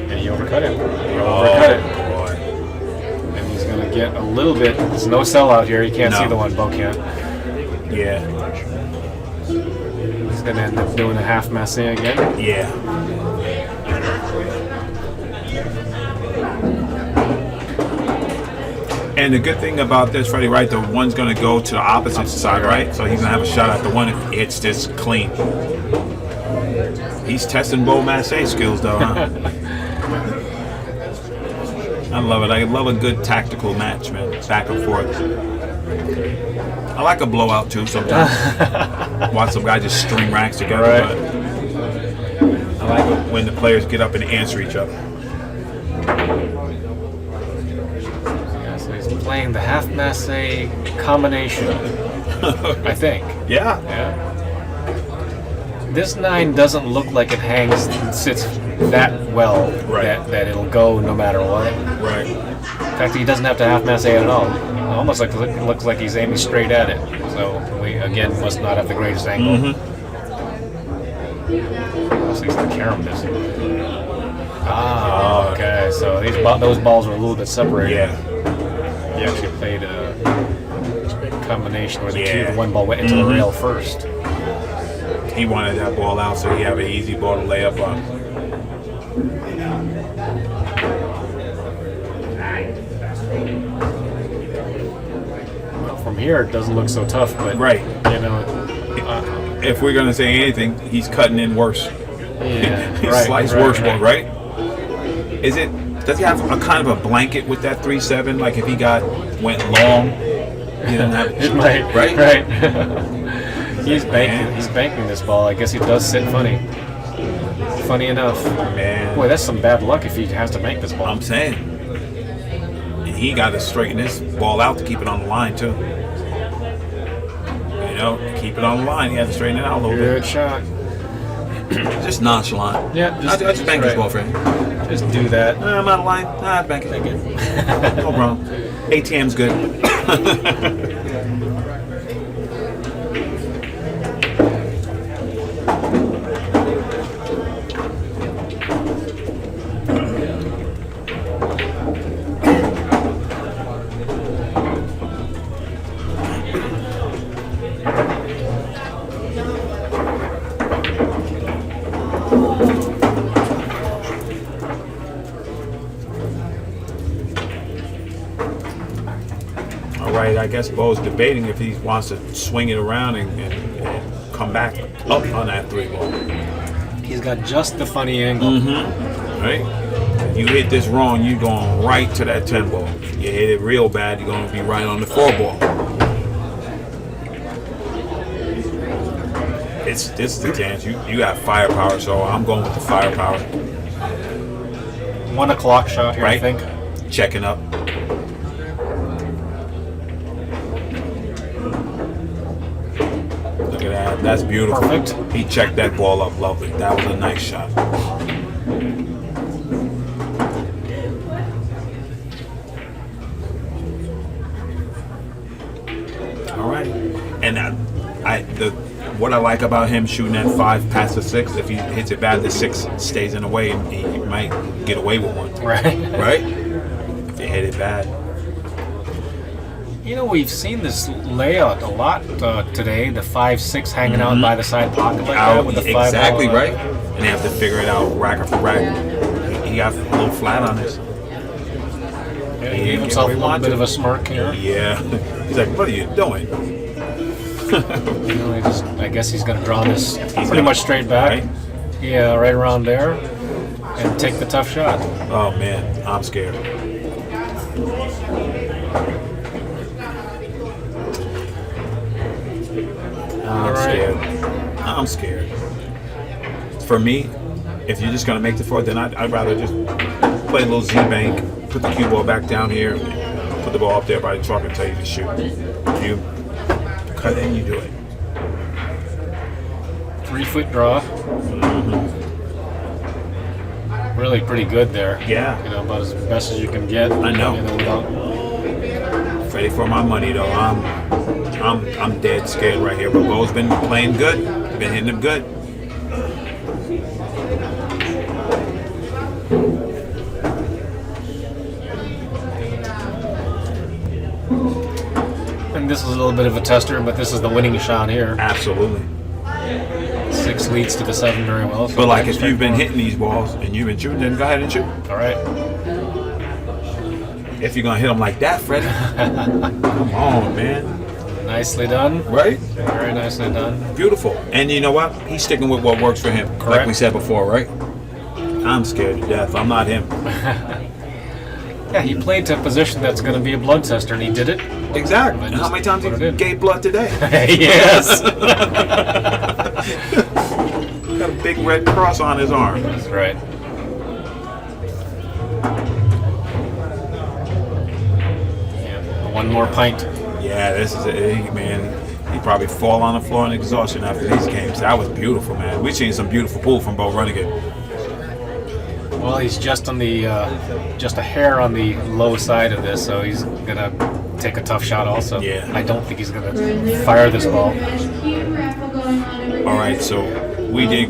And he overcut it.
Boy.
And he's gonna get a little bit. There's no sellout here. You can't
No.
see the one. Beau can't.
Yeah.
He's gonna end up doing a half masse again.
Yeah. And the good thing about this, Freddie, right, the one's going to go to the opposite side, right? So he's going to have a shot at the one if he hits this clean. He's testing Beau masse skills, though, huh? I love it. I love a good tactical match, man. Back and forth. I like a blowout, too, sometimes. Watch some guys just string racks together.
Right.
But I like it when the players get up and answer each other.
So he's playing the half masse combination, I think.
Yeah.
This 9 doesn't look like it hangs and sits that well that it'll go no matter what.
Right.
In fact, he doesn't have to half masse it at all. It almost looks like he's aiming straight at it. So we again must not have the greatest angle. So he's the carom this. Ah, okay. So those balls are a little bit separated.
Yeah.
He actually played a combination where the one ball went into the rail first.
He wanted that ball out so he have an easy ball to lay up on.
Well, from here it doesn't look so tough, but
if we're gonna say anything, he's cutting in worse.
Yeah,
He sliced worse ball, right? Does he have a kind of a blanket with that 3-7? Like if he went long, he doesn't have
it might,
right?
He's banking this ball. I guess he does sit funny. Funny enough.
Man.
Boy, that's some bad luck if he has to make this ball.
I'm saying. He got to straighten this ball out to keep it on the line too. Keep it on the line. He had to straighten it out a little
Good
bit.
shot.
Just nonchalant.
Yeah,
I just bank this ball for him.
Just do that.
I'm out of line. I bank it. No problem. ATM's good. I guess Beau's debating if he wants to swing it around and come back up on that 3 ball.
He's got just the funny angle.
Right? If you hit this wrong, you're going right to that 10 ball. You hit it real bad, you're going to be right on the 4 ball. This is the chance. You got firepower, so I'm going with the firepower.
1 o'clock shot here,
Right?
I think.
Checking up. Look at that. That's beautiful.
Perfect.
He checked that ball up lovely. That was a nice shot. All right. And what I like about him shooting that 5 past the 6, if he hits it bad, the 6 stays in the way and he might get away with one.
Right.
Right? If you hit it bad.
We've seen this layout a lot today. The 5-6 hanging out by the side pocket like that with the 5
exactly
ball,
right. And they have to figure it out rack after rack. He got a little flat on this.
Yeah, he gave himself a little bit of a smirk here.
Yeah. He's like, what are you doing?
I guess he's going to draw this pretty much straight back.
Right?
Yeah, right around there. And take the tough shot.
Oh, man. I'm scared. I'm scared. For me, if you're just going to make the 4, then I'd rather just play a little Z-bank put the cue ball back down here, put the ball up there by the truck and tell you to shoot. You cut in, you do it.
3-foot draw. Really pretty good there.
Yeah.
You know, about as best as you can get.
I know.
You know, without
Ready for my money though. I'm dead scared right here. But Beau's been playing good. Been hitting him good.
and this is a little bit of a tester, but this is the winning shot here.
Absolutely.
6 leads to the 7 very well. So
But like if you've been hitting these balls and you've been shooting, then go ahead and shoot.
All right.
If you're gonna hit them like that, Freddie. Come on, man.
Nicely done.
Right?
Very nicely done.
Beautiful. And you know what? He's sticking with what works for him. Like
Correct.
we said before, right? I'm scared to death. I'm not him.
Yeah, he played to a position that's going to be a blood tester, and he did it.
Exactly.
I
And how
just
many times
put it
he
in.
gave blood today?
Yes.
Got a big red cross on his arm.
That's right. Yeah, one more pint.
Yeah, this is it, man. He probably fall on the floor in exhaustion after these games. That was beautiful, man. We've seen some beautiful pool from Beau Runningen.
Well, he's just on the just a hair on the low side of this, so he's gonna take a tough shot also.
Yeah.
I don't think he's gonna fire this ball.
All right, so we did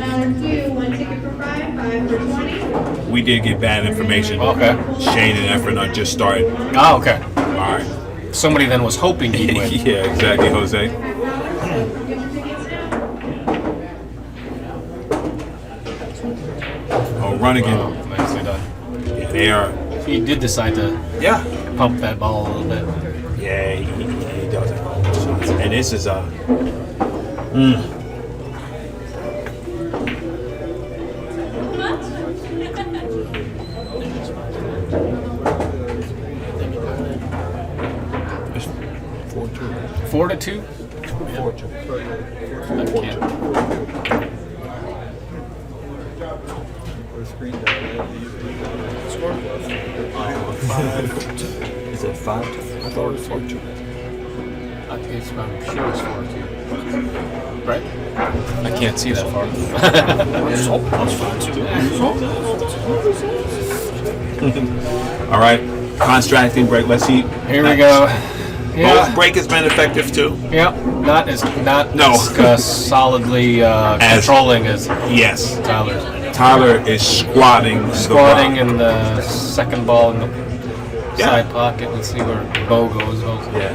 get bad information.
Okay.
Shane and Efren just started.
Oh, okay.
All right.
Somebody then was hoping he'd win.
Yeah, exactly, Jose. Oh, Runningen.
Oh, nicely done.
Yeah, they are.
He did decide to
Yeah.
pump that ball a little bit.
Yeah, he does it. And this is a. It's 4-2.
4-2.
4-2.
I can't.
Is it 5-2? I thought it was 4-2.
I'm sure it's 4-2. Right? I can't see that far.
All right, contracting break. Let's see.
Here we go.
Both
Yeah.
break has been effective too.
Yep. Not as
No.
solidly controlling as
Yes.
Tyler's.
Tyler is squatting.
Squatting
the rock.
in the second ball in the
Yeah.
side pocket. Let's see where Beau goes.
Yeah.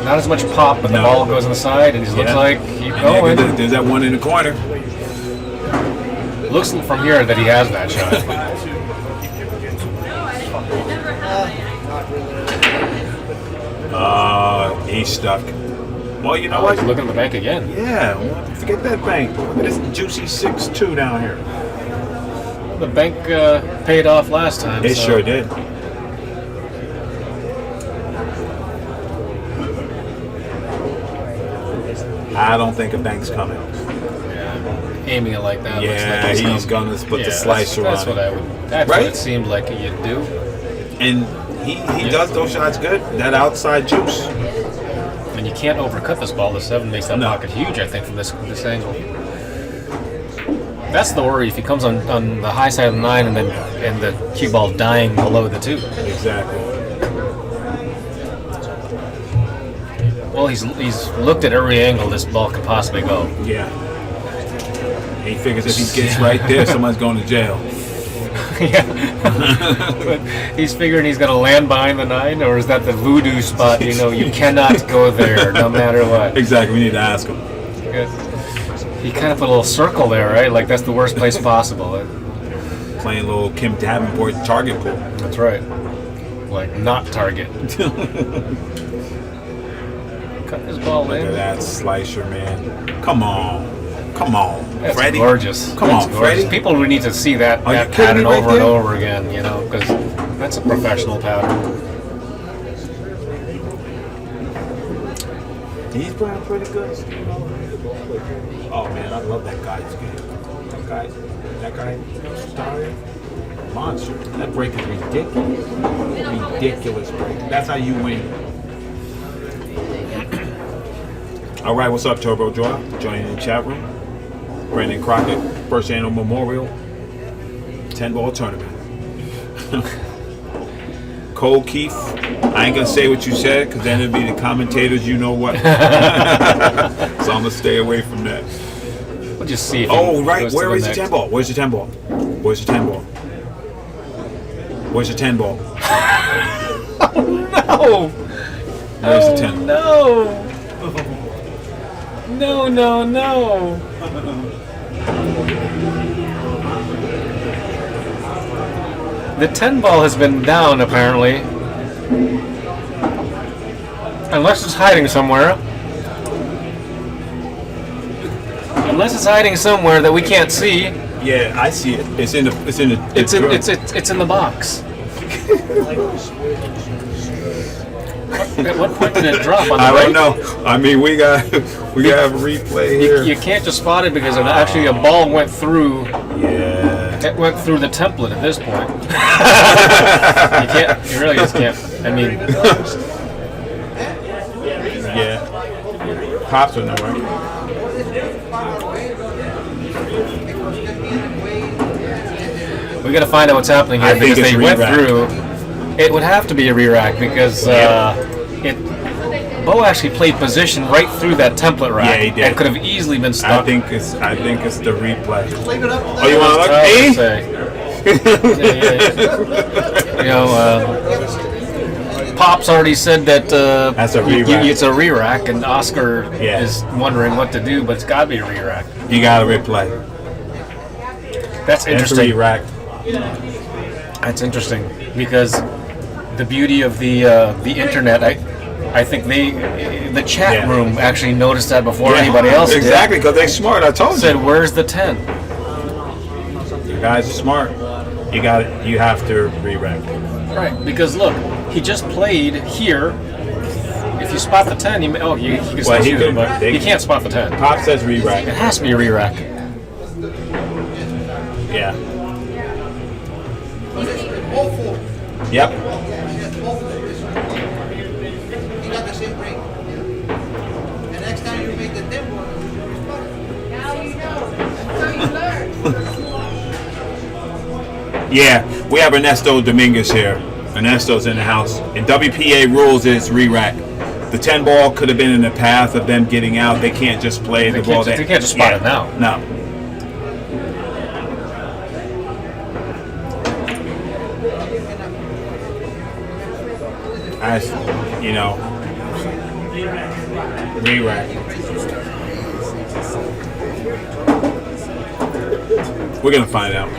Not as much pop, but the
No.
ball goes on the side, and he looks
Yeah.
like keep
And
going.
there's that one in the corner.
Looks from here that he has that shot.
He's stuck. Well, you know
Oh,
what?
he's looking at the bank again.
Yeah, well, forget that bank. Look at this juicy 6-2 down here.
The bank paid off last time.
It
so
sure did. I don't think a bank's coming.
Yeah. Aiming it like that. looks
Yeah,
like
he's gonna put the
Yeah,
slicer
that's
on
what
it.
I would. That's
Right?
what it seemed like you'd do.
And he does those shots good. That outside juice.
And you can't overcut this ball. The 7 makes that
No.
pocket huge, I think, from this angle. That's the worry if he comes on the high side of the 9 and the cue ball dying below the 2.
Exactly.
Well, he's looked at every angle this ball could possibly go.
Yeah. He figures if he gets right there, someone's going to jail.
Yeah. But he's figuring he's going to land behind the 9, or is that the voodoo spot? You know, you cannot go there no matter what.
Exactly. We need to ask him.
He kind of put a little circle there, right? Like that's the worst place possible.
Playing a little Kim Davenport target pool.
That's right. Like not target. Cut this ball
Look at
in.
that slicer, man. Come on. Come on,
That's
Freddie.
gorgeous.
Come
That's
on,
gorgeous.
Freddie.
People would need to see that,
Are you
that
kidding
pattern
me right
over and
there?
over again, you know, because that's a professional pattern.
He's playing pretty good. Oh man, I love that guy's game. That guy, Styer, monster. That break is ridiculous. Ridiculous break. That's how you win. All right, what's up, Turbo Joy? Joining in the chat room. Brandon Crockett, first annual memorial 10-ball tournament. Cole Keith, I ain't gonna say what you said because then it'll be the commentators. You know what? So I'm gonna stay away from that.
We'll just see. If
Oh,
he
right.
goes to
Where
the
is the
next.
10-ball? Where's the 10-ball? Where's the 10-ball? Where's the 10-ball?
No.
Where's the 10?
No. No, no, no. The 10 ball has been down apparently. Unless it's hiding somewhere. Unless it's hiding somewhere that we can't see.
Yeah, I see it. It's in the.
It's in the box. At what point did it drop on the
I
right?
don't know. I mean, we got have a replay here.
You can't just spot it because actually a ball went through.
Yeah.
It went through the template at this point. You can't. You really just can't. I mean.
Yeah. Pops would know, right?
We got to find out what's happening here
I think
because
it's
they went
re-rack.
through. It would have to be a re-rack because Beau actually played position right through that template rack.
Yeah, he did.
And could have easily been stuck.
I think it's the replay. Oh, you
It's
want
tough
to
to say. You know, Pop's already said that
That's a re-rack.
it's a re-rack, and Oscar
Yeah.
is wondering what to do, but it's got to be a re-rack.
You got to replay.
That's
It's
interesting.
re-rack.
That's interesting because the beauty of the internet, I think the chat
Yeah.
room actually noticed that before anybody else did.
Exactly, because they're smart. I told
Said,
you.
"Where's the 10?"
You guys are smart. You have to re-rack.
Right, because look, he just played here. If you spot the 10, he can
Well,
still
he
shoot
could-
it, but
they-
you can't spot the 10.
Pop says re-rack.
It has to be a re-rack.
Yeah. Yep.
He got the same break. The next time you make the 10 ball,
Now you know. So you learn.
Yeah, we have Ernesto Dominguez here. Ernesto's in the house. And WPA rules is re-rack. The 10 ball could have been in the path of them getting out. They can't just play the ball.
They can't just spot it now.
No. As you know, re-rack. We're gonna find out.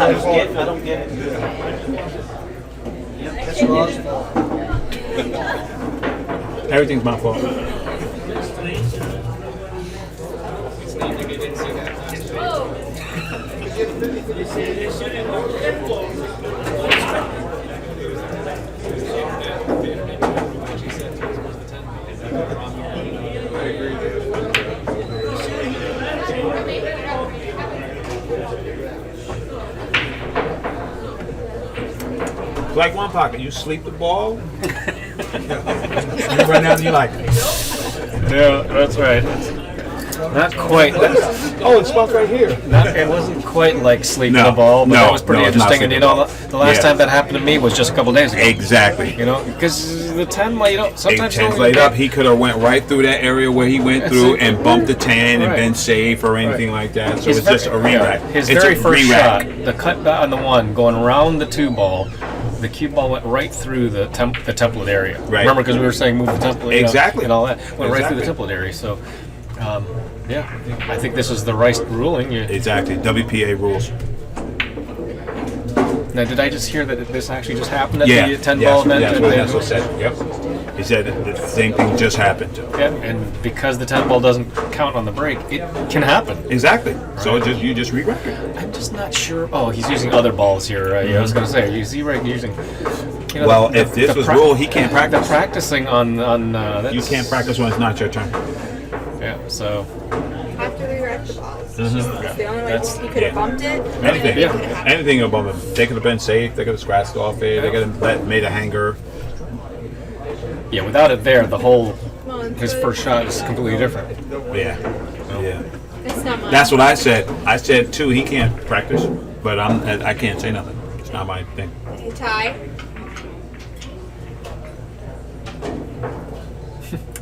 I don't get it. That's Rob's fault.
Everything's my fault. Like one pocket, you sleep the ball. You run out and you like it.
Yeah, that's right. Not quite.
Oh, it spelled right here.
It wasn't quite like sleeping
No,
the ball, but
no,
that was pretty
no, it's not
interesting. And you
sleeping
know,
the ball.
the last
Yeah.
time that happened to me was just a couple days ago.
Exactly.
You know, because the 10 light up sometimes.
10's laid up. He could have went right through that area where he went through and bumped the 10 and
Right.
been safe or anything like that. So it's just a re-rack.
His
It's
very
a
first
re-rack.
shot, the cut on the one going around the 2 ball, the cue ball went right through the template area.
Right.
Remember, because we were saying move the template, you know,
Exactly.
and all that went right through the
Exactly.
template area. So, yeah, I think this is the right ruling.
Exactly. WPA rules.
Now, did I just hear that this actually just happened at
Yeah.
the 10
yes,
ball event?
That's
at
what
the-
Hansel said. Yep. He said the same thing just happened.
Yeah, and because the 10 ball doesn't count on the break, it can happen.
Exactly. So you just re-rack it.
I'm just not sure. Oh, he's using other balls here. Yeah, I was going to say, is he using? You know,
Well, if this was rule, he can't
The
practice.
practicing on that's,
You can't practice when it's not your turn.
Yeah, so
Have to re-rack the balls. It's the only way
That's-
he could have
yeah.
bumped it.
Anything.
Yeah.
Anything above him. They could have been safe. They could have scratched off it. They could have made a hanger.
yeah, without it there, the whole
Well, it's
his
good.
first shot is completely different.
Yeah. Yeah.
It's not mine.
That's what I said. I said too. He can't practice, but I can't say nothing. It's not my thing.
Hey, Ty.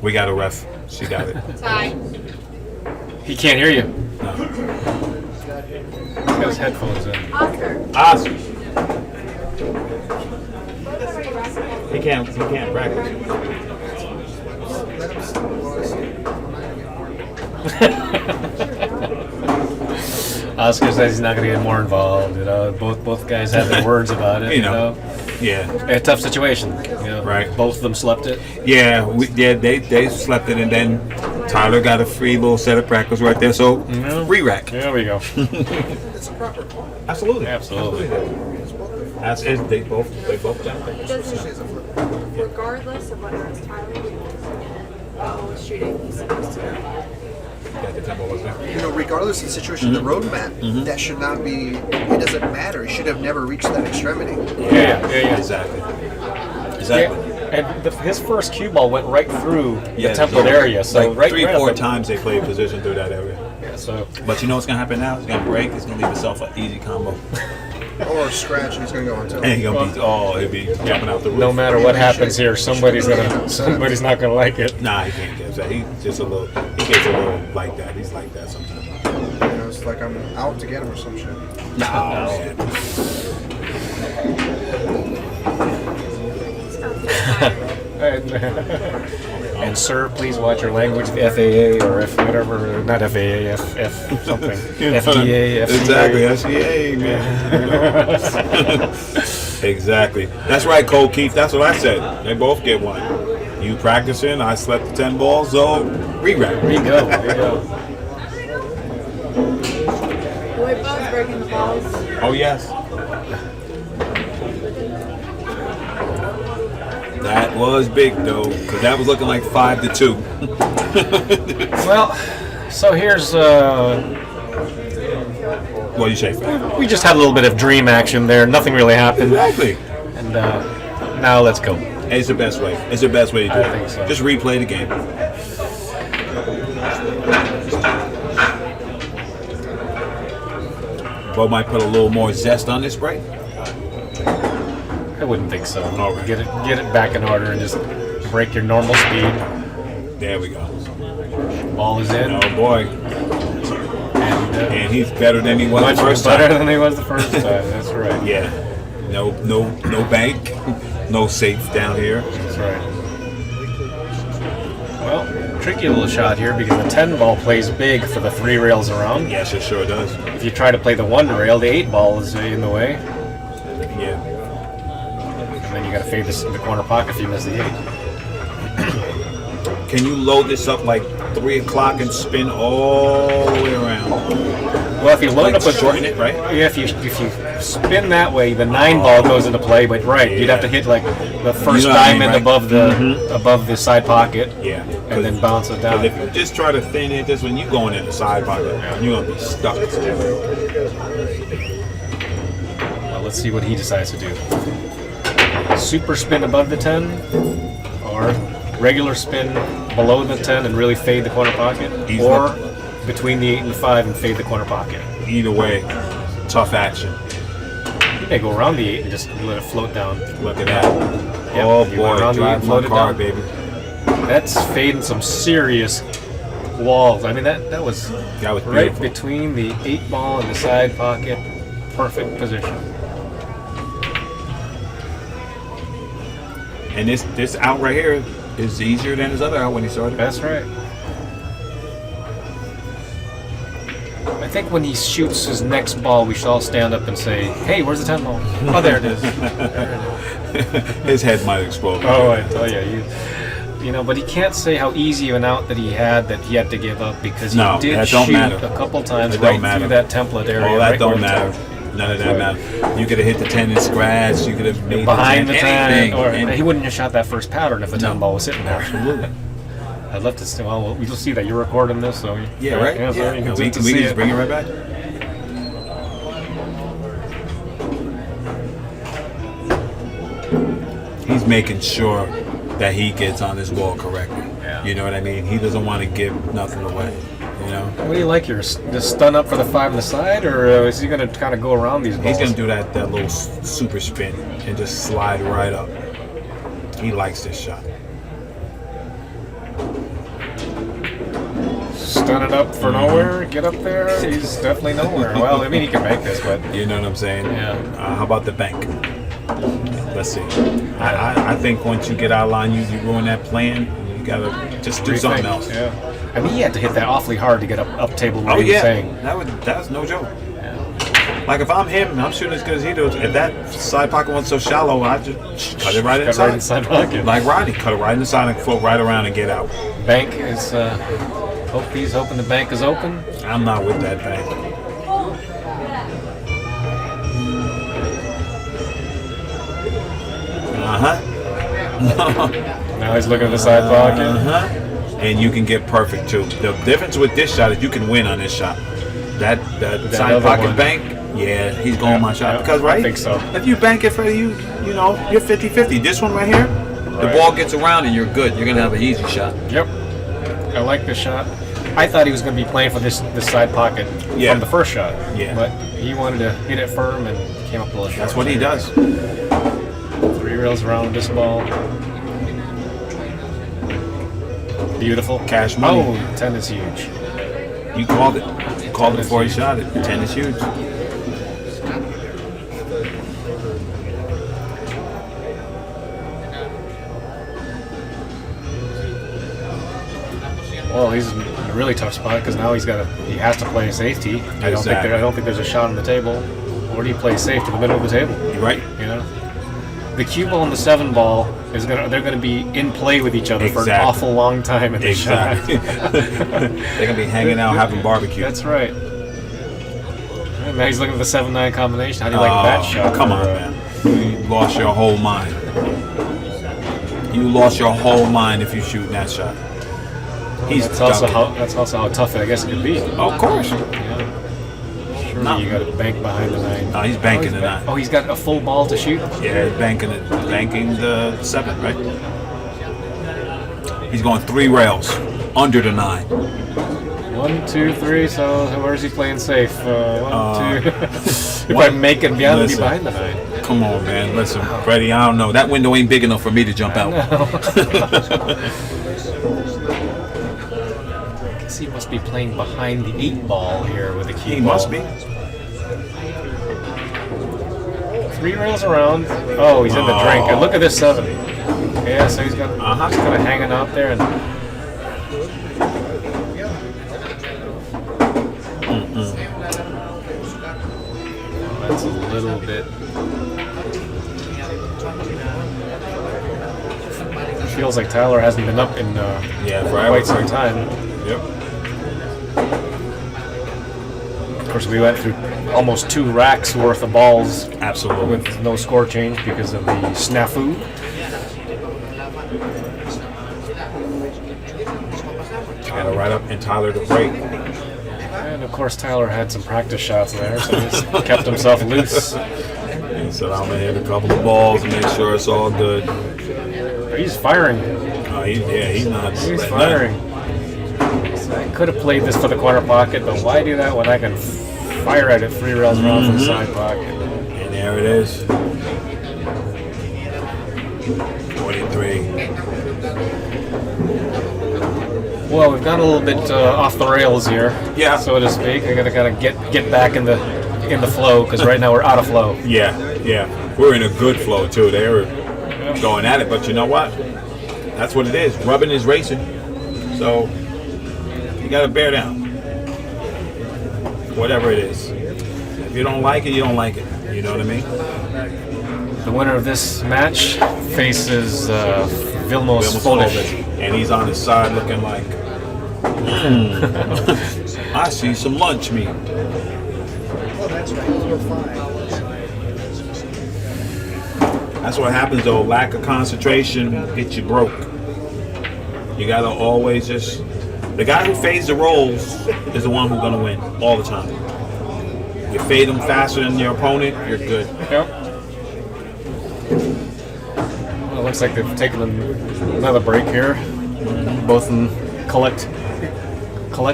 We got a ref. She got it.
Ty.
He can't hear you.
No.
He's got his headphones in.
Oscar.
Awesome. He can't practice.
Oscar says he's not going to get more involved. You know, both guys had their words about it.
You know. Yeah.
A tough situation. You know,
Right.
Both of them slept it.
Yeah. They slept it, and then Tyler got a free little set of practice right there. So re-rack.
There we go.
Absolutely.
Absolutely.
That's it. They both jumped
It
it.
doesn't, regardless of whether it's Tyler or shooting, he's supposed to.
Yeah, the tempo was there.
You know, regardless of the situation of the roadmap, that should not be, it doesn't matter. He should have never reached that extremity.
Yeah.
Exactly.
Yeah,
Exactly.
and his first cue ball went right through the
Yeah,
template area. So
like
right
3-4
up-
times they played position through that area.
Yeah, so
But you know what's gonna happen now? It's gonna break. It's gonna leave itself an easy combo.
Or scratch, and he's going to go on
And
to
he's gonna he'll be jumping out the roof.
no matter what happens here, somebody's not gonna like it.
Nah, he can't get that. He's just a little. He gets a little like that. He's like that sometimes.
You know, it's like I'm out to get him or some shit.
No, man.
And sir, please watch your language. The FAA or F whatever, not FAA, F something, FDA, FDA.
Exactly. SCA, man. Exactly. That's right, Cole Keith. That's what I said. They both get one. You practicing? I slept the 10 balls, so re-rack.
There you go. There you go.
Boy, Beau's breaking the balls.
Oh yes. That was big though, because that was looking like 5-2.
Well, so here's
What do you say, Fat?
we just had a little bit of dream action there. Nothing really happened,
Exactly.
and now let's go.
It's the best way. It's the best way to do
I
it.
think so.
Just replay the game. Bo might put a little more zest on this break.
I wouldn't think so.
All right.
Get it back in order and just break your normal speed.
There we go.
Ball is in.
Oh boy.
And,
And he's better than he was
much
the first
better
time.
than he was the first time. That's right.
Yeah. No bank. No safe down here.
That's right. Well, tricky little shot here because the 10 ball plays big for the 3 rails around.
Yes, it sure does.
If you try to play the 1 rail, the 8 ball is in the way.
Yeah.
And then you got to fade this in the corner pocket if you miss the 8.
Can you load this up like 3 o'clock and spin all the way around?
Well, if you load
Like
up with
shorten it, right?
Yeah, if you spin that way, the 9 ball goes into play. But right, you'd have to hit like the first
You know what I mean,
diamond
right?
above the side pocket.
Yeah.
And then bounce it down.
Because if you just try to thin it, just when you going in the side pocket, you're gonna be stuck.
Well, let's see what he decides to do. Super spin above the 10, or regular spin below the 10 and really fade the corner pocket,
He's
or between the 8 and the 5 and fade the corner pocket.
Either way, tough action.
You may go around the 8 and just let it float down.
Look at that.
Yep,
Oh
you
boy,
went around the 8
drive
and
my
floated
car,
down.
baby.
That's fading some serious walls. I mean, that was
That was
right
beautiful.
between the 8 ball and the side pocket. Perfect position.
And this out right here is easier than his other out when he started.
That's right. I think when he shoots his next ball, we should all stand up and say, "Hey, where's the 10 ball?" Oh, there it is.
His head might explode.
Oh, I tell you, you know, but he can't say how easy of an out that he had to give up because he
No,
did
that don't
shoot
matter.
a couple times
It
right
don't matter.
through that template area.
All that
right where
don't
the
matter. None of that matter. You could have hit the 10 and scratch. You could have made
behind the 10,
anything.
or
anything.
he wouldn't have shot that first pattern if the 10 ball was sitting there.
Absolutely.
I'd love to see. Well, we'll see that you're recording this, so
Yeah, right?
Yeah, so you can
we
see
can
see
just
it.
bring it right back. He's making sure that he gets on his wall correctly.
Yeah.
You know what I mean? He doesn't want to give nothing away. You know?
What do you like? You're just stun up for the 5 on the side, or is he going to kind of go around these balls?
He's going to do that little super spin and just slide right up. He likes this shot.
Stun it up for nowhere, get up there. He's definitely nowhere. Well, I mean, he can make this, but
You know what I'm saying?
Yeah.
How about the bank? Let's see. I think once you get out of line, you ruin that plan. You got to just do something else.
Yeah. I mean, he had to hit that awfully hard to get up table where
Oh
he was
yeah,
saying.
that was no joke.
Yeah.
Like if I'm him, I'm shooting as good as he does. If that side pocket wasn't so shallow, I just cut it right
Cut
inside.
right inside pocket.
Like Rodney, cut it right inside and float right around and get out.
Bank is, he's hoping the bank is open.
I'm not with that bank.
Now he's looking at the side pocket.
And you can get perfect too. The difference with this shot is you can win on this shot. That side
other
pocket
one.
bank, yeah, he's going my shot.
Yeah,
Because
I think so.
if you bank it for you know, you're 50-50. This one right here, the
Right.
ball gets around and you're good. You're gonna have an easy shot.
Yep. I like this shot. I thought he was going to be playing for this side pocket
Yeah.
from the first shot.
Yeah.
But he wanted to hit it firm and came up a little short.
That's what he does.
3 rails around this ball. Beautiful.
Cash money.
Oh, 10 is huge.
You called it. You called it before he shot it. 10 is huge.
Well, he's in a really tough spot because now he has to play safety. I don't think there's a shot on the table. Or do you play safe to the middle of the table?
You're right.
You know, the cue ball and the 7 ball they're gonna be in play with each other for an
Exactly.
awful long time in this
Exactly.
shot.
They're gonna be hanging out having barbecue.
That's right. And now he's looking at the 7-9 combination. How do you like that shot?
Come on, man. You lost your whole mind. You lost your whole mind if you shoot that shot. He's
That's also
dunking.
how tough it I guess it could be.
Of course.
Yeah. Surely
No.
you got to bank behind the 9.
No, he's banking the 9.
Oh, he's got a full ball to shoot.
Yeah, he's banking it. Banking the 7, right? He's going 3 rails under the 9.
1, 2, 3. So where's he playing safe? 1, 2. If I
one-
make it beyond,
listen.
be behind the 9.
Come on, man. Listen, Freddie, I don't know. That window ain't big enough for me to jump out.
I guess he must be playing behind the 8 ball here with the cue
He
ball.
must be.
3 rails around. Oh, he's in the drink. And look at this 7. Yeah, so he's got just kind of hanging out there. And that's a little bit. Feels like Tyler hasn't been up in
forever.
quite some time.
Yep.
Of course, we went through almost 2 racks worth of balls
Absolutely.
with no score change because of the snafu.
Got to right up and Tyler to break.
And of course, Tyler had some practice shots there, so he just kept himself loose.
He said, I'm going to hit a couple of balls and make sure it's all good.
He's firing.
He's not.
He's
letting
firing. So could have played this for the corner pocket, but why do that when I can fire at it 3 rails around from the side pocket?
And there it is. 43.
Well, we've got a little bit off the rails here,
Yeah.
so to speak. I gotta kind of get back in the flow because right now we're out of flow.
Yeah, yeah. We're in a good flow too. They were going at it, but you know what? That's what it is. Rubbing is racing. So you gotta bear down. Whatever it is. If you don't like it, you don't like it. You know what I mean?
The winner of this match faces Vilmos Polish.
And he's on his side looking like, I see some lunch meat.
Oh, that's right. 4-5.
That's what happens though. Lack of concentration gets you broke. You gotta always just. The guy who fades the rolls is the one who's gonna win all the time. You fade them faster than your opponent, you're good.
Yep. Well, it looks like they've taken another break here. Both of them collect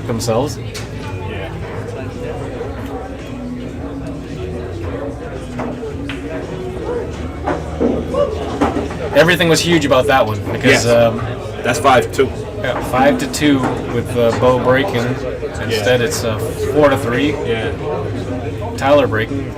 themselves.
Yeah.
Everything was huge about that one because
That's 5-2.
yeah, 5-2 with Beau breaking. Instead, it's 4-3.
Yeah.
Tyler breaking.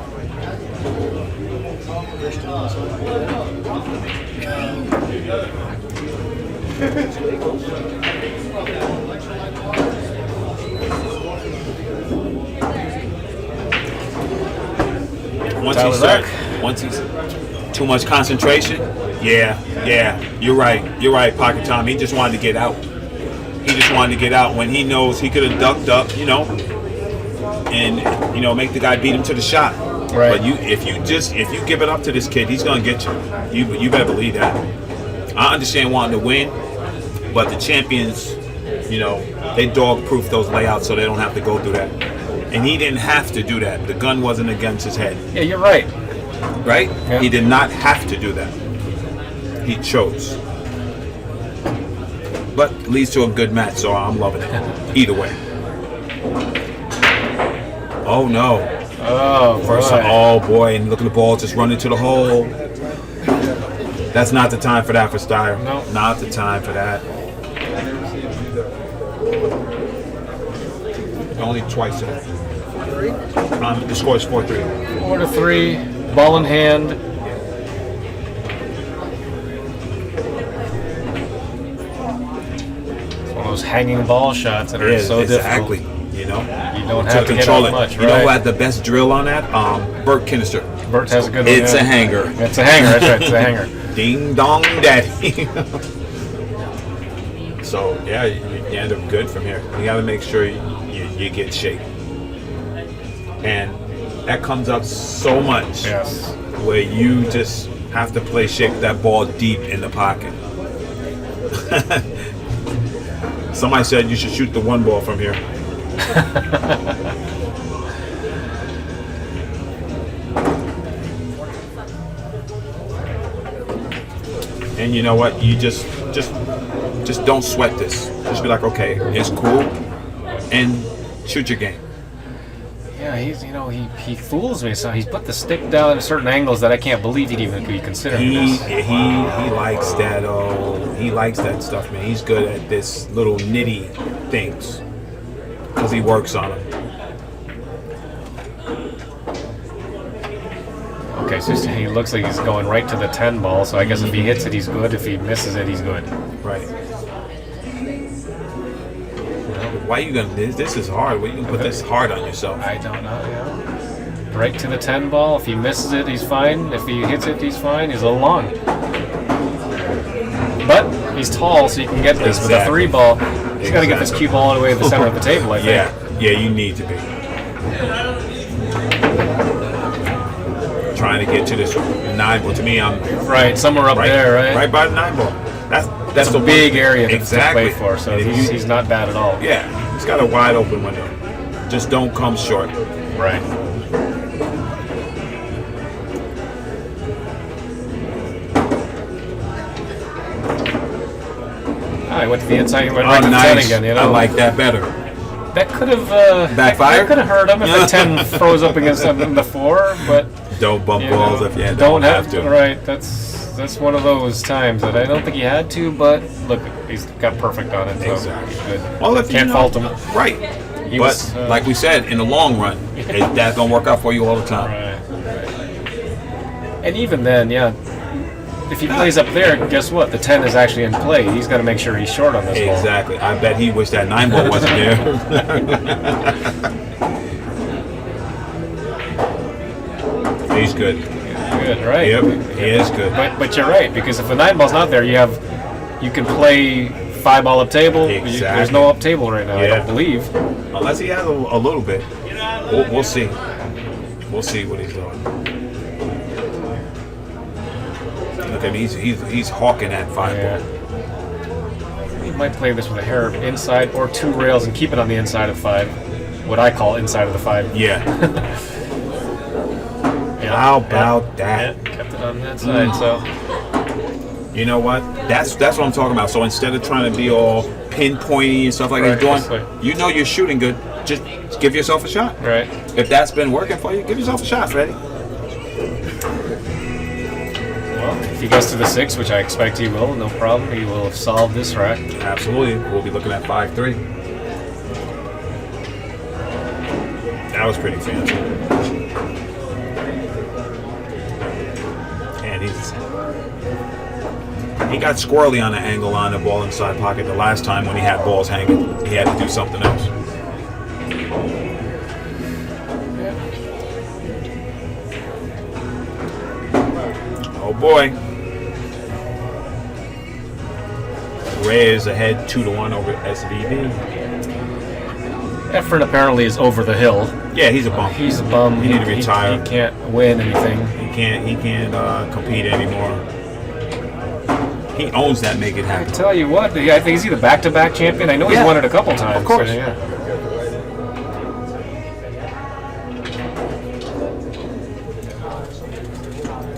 Once he's too much concentration, yeah, you're right, Pocket Tom. He just wanted to get out. When he knows he could have ducked up, and make the guy beat him to the shot.
Right.
But if you give it up to this kid, he's gonna get you. You better believe that. I understand wanting to win, but the champions, they dog-proof those layouts so they don't have to go through that. And he didn't have to do that. The gun wasn't against his head.
Yeah, you're right.
Right?
Yeah.
He did not have to do that. He chose. But it leads to a good match, so I'm loving it. Either way. Oh no.
Oh,
Oh boy, and look at the ball just running to the hole. That's not the time for that for Styer.
No.
Not the time for that. Only twice today. The score is 4-3.
4-3, ball in hand. It's one of those hanging ball shots that are so
exactly.
difficult.
You
don't have to control it much,
You know who had the best drill on that? Bert Kinnister.
Bert has a good one.
It's a hanger.
It's a hanger, that's right, it's a hanger.
Ding dong daddy. So yeah, you end up good from here. You got to make sure you get shape, and that comes up so much.
Yes.
Where you just have to play shape that ball deep in the pocket. Somebody said you should shoot the one ball from here. And you know what? You just don't sweat this. Just be like, okay, it's cool, and shoot your game.
Yeah, he fools me. So he's put the stick down at certain angles that I can't believe he'd even be considering this.
He likes that. He likes that stuff, man. He's good at this little nitty things because he works on them.
Okay, so he looks like he's going right to the 10 ball. So I guess if he hits it, he's good. If he misses it, he's good.
Right. Why are you gonna? This is hard. Why are you gonna put this hard on yourself?
I don't know. Yeah. Right to the 10 ball. If he misses it, he's fine. If he hits it, he's fine. He's a little long. But he's tall, so you can get this with a 3 ball. He's got to get this cue ball all the way to the center of the table, I think.
Yeah, you need to be. Trying to get to this 9 ball. To me, I'm
right somewhere up there, right?
Right by the 9 ball. That's
a big area to
exactly.
play for, so he's not bad at all.
Yeah, he's got a wide open window. Just don't come short.
Right. I went to the inside. He went right to the 10 again.
I like that better.
That could have
Backfired?
That could have hurt him if the 10 froze up against him the 4, but
Don't bump
you
balls
know,
if you
don't
have to.
Right, that's one of those times that I don't think he had to, but look, he's got perfect on it. So
Exactly.
he's good.
Well, if
Can't
you know,
fault him.
Right.
He
But
was,
like we said, in the long run, that's gonna work out for you all the time.
Right. And even then, yeah, if he plays up there, guess what? The 10 is actually in play. He's got to make sure he's short on this ball.
Exactly. I bet he wished that 9 ball wasn't there. He's good.
Good, right?
Yep, he is good.
But you're right, because if the 9 ball's not there, you can play 5 ball up table.
Exactly.
There's no up table right now. I
Yeah.
don't believe.
Unless he has a little bit. We'll see. We'll see what he's doing. Look at him. He's hawking that 5
Yeah.
ball.
He might play this with a hair inside or 2 rails and keep it on the inside of 5. What I call inside of the 5.
Yeah.
Yeah.
How about that?
Yeah, kept it on that side. So
You know what? That's what I'm talking about. So instead of trying to be all pinpointy and stuff like
Right,
he's doing,
that's right.
you know you're shooting good. Just give yourself a shot.
right.
If that's been working for you, give yourself a shot, Freddie.
Well, if he gets to the 6, which I expect he will, no problem. He will have solved this rack.
Absolutely. We'll be looking at 5-3. That was pretty fancy. And he got squirrely on the angle on the ball inside pocket the last time when he had balls hanging. He had to do something else. Oh boy. Ray is ahead 2-1 over SVB.
Efren apparently is over the hill.
Yeah, he's a bum.
He's a bum.
He need to retire.
He can't win anything.
He can't compete anymore. He owns that make it
I
happen.
tell you what, I think he's either back-to-back champion. I know he's
Yeah.
won it a couple times.
Of course.
So, yeah.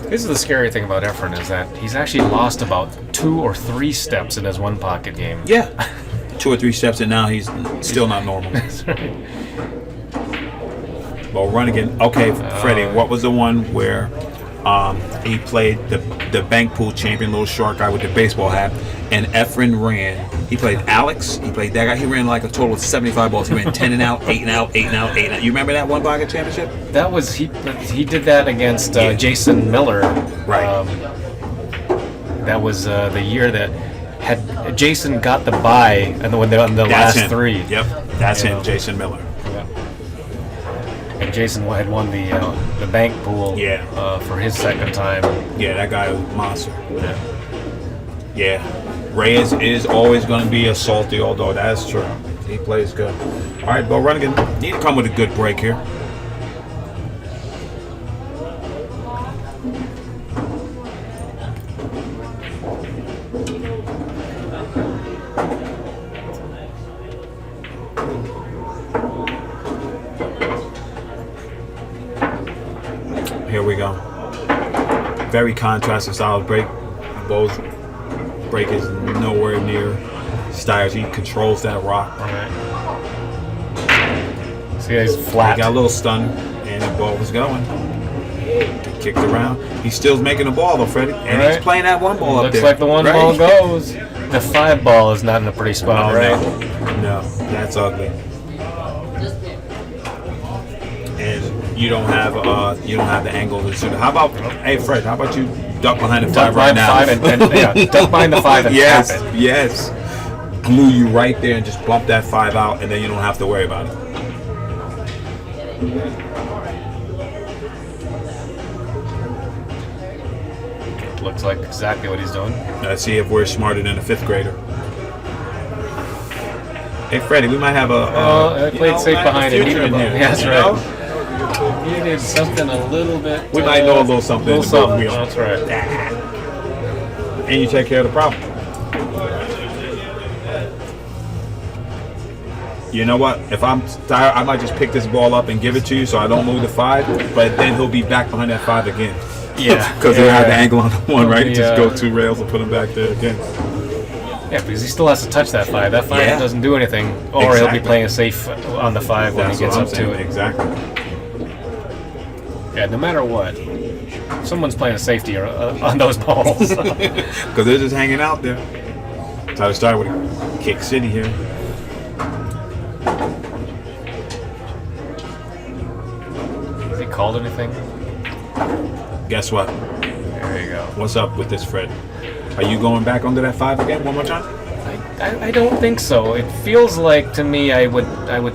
This is the scary thing about Efren is that he's actually lost about 2 or 3 steps in his one pocket game.
Yeah. 2 or 3 steps and now he's still not normal.
That's right.
Well, Runningen. Okay, Freddie, what was the one where he played the bank pool champion, little short guy with the baseball hat, and Efren ran. He played Alex. He played that guy. He ran like a total of 75 balls. He ran 10 and out, 8 and out, 8 and out, 8 and out. You remember that one pocket championship?
That was he did that against
Yeah.
Jason Miller.
Right.
That was the year that had Jason got the bye and when they're on the
That's
last
him.
3.
Yep, that's
You
him,
know.
Jason Miller.
Yeah. And Jason had won the bank pool
Yeah.
for his second time.
Yeah, that guy was a monster.
Yeah.
Yeah, Ray is always going to be a salty old dog. That's true. He plays good. All right, Beau Runningen, need to come with a good break here. Here we go. Very contrasting style of break. Beau's break is nowhere near Styer's. He controls that rock.
All right. See, he's flat.
He got a little stun, and the ball was going. Kicked around. He's still making the ball though, Freddie. And
Right.
he's playing that one ball up
Looks
there.
like the one
Right?
ball goes. The 5 ball is not in a pretty spot,
Oh,
right?
no, that's ugly. And you don't have the angle to shoot. How about, hey Fred? How about you duck behind the 5
Duck
right
behind the
now?
5 and yeah, duck behind the 5 and
yes,
tap it.
yes. Glue you right there and just bump that 5 out, and then you don't have to worry about it.
Looks like exactly what he's doing.
Let's see if we're smarter than a 5th grader. Hey Freddie, we might have
I played safe behind it.
future in here.
Yeah, that's
you
right.
know?
Needed something a little bit.
We might know a little something.
Little
in the book
something.
wheel.
That's right.
And you take care of the problem. You know what? If I'm tired, I might just pick this ball up and give it to you so I don't move the 5, but then he'll be back behind that 5 again.
Yeah.
Because he'll have the angle on the 1, right?
Yeah.
Just go 2 rails and put him back there again.
Yeah, because he still has to touch that 5. That 5
Yeah.
doesn't do anything, or he'll be
Exactly.
playing it safe on the 5 when
That's
he gets
what
up
I'm
to
saying.
it.
Exactly.
Yeah, no matter what, someone's playing a safety on those balls.
Because they're just hanging out there. Try to start with a kick city here.
Has he called anything?
Guess what?
There you go.
What's up with this, Fred? Are you going back under that 5 again one more time?
I don't think so. It feels like to me I would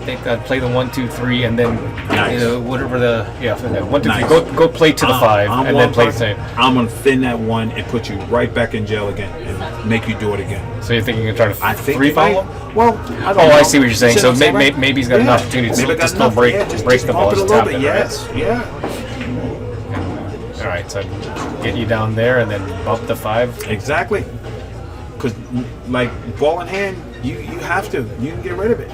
think I'd play the 1, 2, 3 and then
Nice.
whatever the 1, 2, 3
Nice.
go play to the 5
I'm
and
one
then play the
person.
same.
I'm gonna thin that 1 and put you right back in jail again and make you do it again.
So you're thinking you're going to try
I
to
think
3
it might-
follow?
Well, I don't
Oh,
know.
I see what you're saying.
See
So
what I'm saying, right?
maybe he's got an
Yeah.
opportunity to
Maybe I got
still
enough.
break
Yeah,
break the ball,
bump it a
just
little
tap
bit.
it, right?
Yes, yeah.
All right, so get you down there and then bump the 5.
Exactly. Because, like, ball in hand, you have to. You can get rid of it.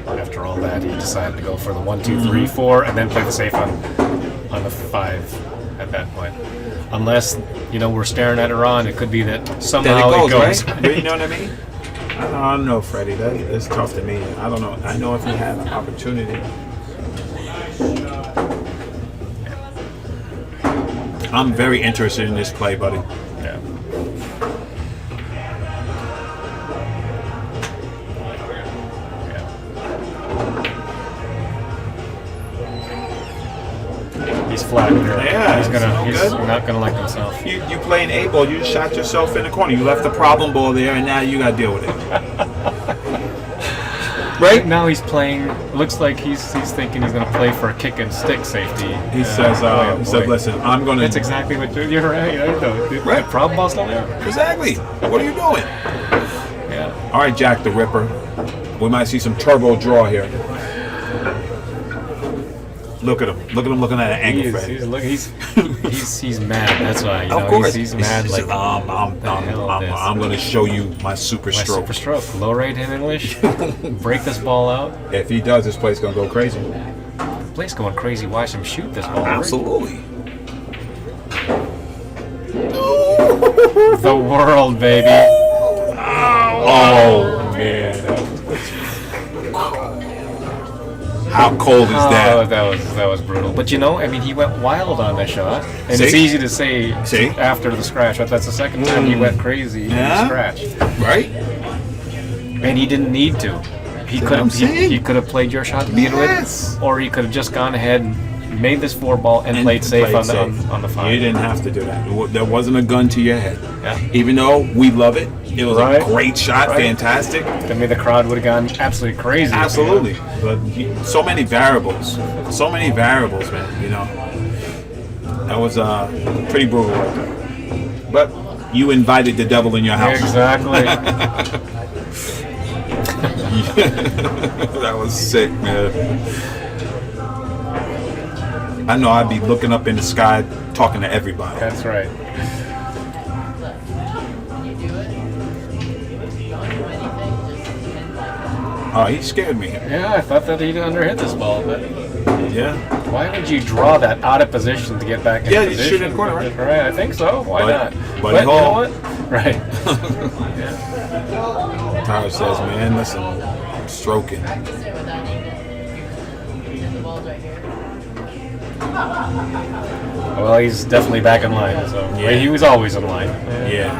After all that, he decided to go for the 1, 2, 3, 4, and then play the safe on the 5 at that point. Unless we're staring at Iran, it could be that
Then
somehow
it goes,
right?
right? You know what I mean? I don't know, Freddie. That's tough to me. I don't know. I know if he had an opportunity. I'm very interested in this play, buddy.
Yeah. He's flat here.
Yeah,
he's
it's no
he's
good.
not gonna like himself.
You playing A ball, you just shot yourself in the corner. You left the problem ball there, and now you got to deal with it.
Right now he's playing. Looks like he's thinking he's gonna play for a kick and stick safety.
He says,
boy.
listen, I'm going to...
That's exactly what you're right.
Right.
Problem ball still there.
Exactly. What are you doing?
Yeah.
All right, Jack the Ripper. We might see some turbo draw here. Look at him. Look at him looking at an angle, Fred.
He's mad. That's why.
Of course.
He's mad. Like
I'm going to show you my super
my
stroke.
super stroke. Low rate in English. Break this ball out.
If he does, this play's going to go crazy.
Play's going crazy. Watch him shoot this ball.
Absolutely.
The world, baby.
Oh, man. How cold is that?
That was brutal. But he went wild on that shot. And
See?
it's easy to say
See?
after the scratch, but that's the second time he went crazy in
Yeah?
the scratch.
Right?
And he didn't need to. He
what
could
I'm
have
saying?
he could have played your shot to begin
Yes.
with, or he could have just gone ahead and made this 4 ball and played safe on the 5.
You didn't have to do that. There wasn't a gun to your head.
Yeah.
Even though we love it, it was
Right.
a great shot,
Right.
fantastic.
To me, the crowd would have gone absolutely crazy.
Absolutely. But so many variables. So many variables, man, That was pretty brutal right there. But you invited the devil in your house.
Exactly.
That was sick, man. I know I'd be looking up in the sky talking to everybody.
That's right.
Oh, he scared me.
Yeah, I thought that he'd underhit this ball, but
Yeah.
why would you draw that out of position to get back in
Yeah, you
position?
shoot in the corner, right?
Right, I think so. Why
Buddy-
not?
Buddy
But you know
Hall.
what? Right.
Tyler says, man, listen, I'm stroking.
Well, he's definitely back in line. So
Yeah.
he was always in line.
Yeah.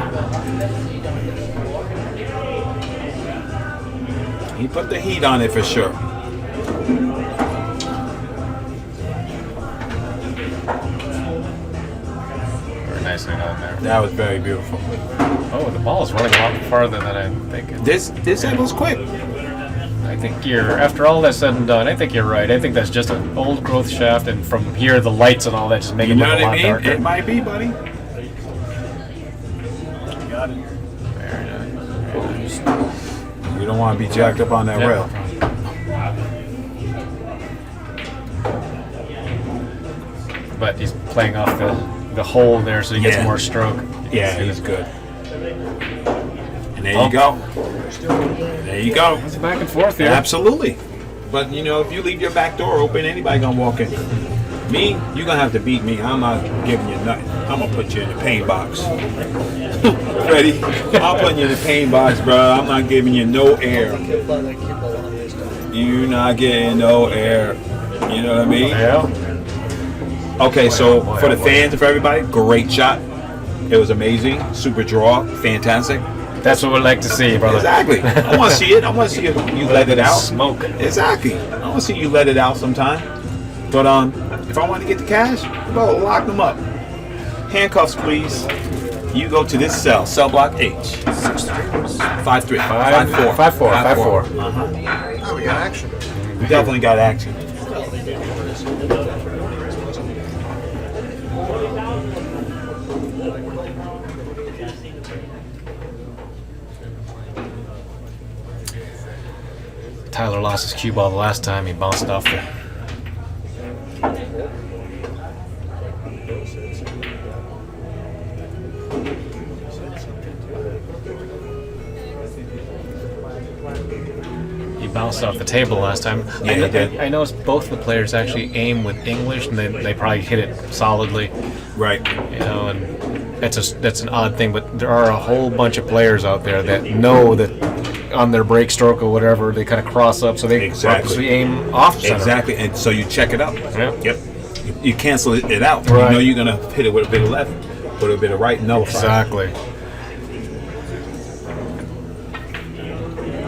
He put the heat on it for sure.
Very nicely done there.
That was very beautiful.
Oh, the ball is running a lot farther than I'm thinking.
This end was quick.
I think after all that's said and done, I think you're right. I think that's just an old growth shaft, and from here, the lights and all that just make
You
it
know
look
what
a
I
lot
mean?
darker.
It might be, buddy.
Got it. Very nice. Very nice.
You don't want to be jacked up on that
Yeah.
rail.
But he's playing off the hole there, so he gets
Yeah.
more stroke.
Yeah, he's good. And there you go. There you go.
It's back and forth here.
Absolutely. But you know, if you leave your back door open, anybody gonna walk in. Me, you're gonna have to beat me. I'm not giving you nothing. I'm gonna put you in the pain box. Ready? I'm putting you in the pain box, bro. I'm not giving you no air. You're not getting no air. You know what I mean?
Yeah.
Okay, so for the fans and for everybody, great shot. It was amazing. Super draw. Fantastic.
That's what we'd like to see, brother.
Exactly. I want to see it. I want to see you let it out.
Smoke.
Exactly. I want to see you let it out sometime. But if I want to get the cash, bro, lock them up. Handcuffs, please. You go to this cell block H. 5-3. 5-4.
5-4.
Oh, we got action.
We definitely got action.
Tyler lost his cue ball the last time. He bounced off the. He bounced off the table last time.
Yeah, he did.
I noticed both the players actually aim with English, and they probably hit it solidly.
Right.
You know, and that's an odd thing, but there are a whole bunch of players out there that know that on their break stroke or whatever, they kind of cross up, so they purposely aim off center.
Exactly, and so you check it out.
Yeah.
Yep. You cancel it out.
Right.
You know you're gonna hit it with a bit of left, with a bit of right, nullify.
Exactly.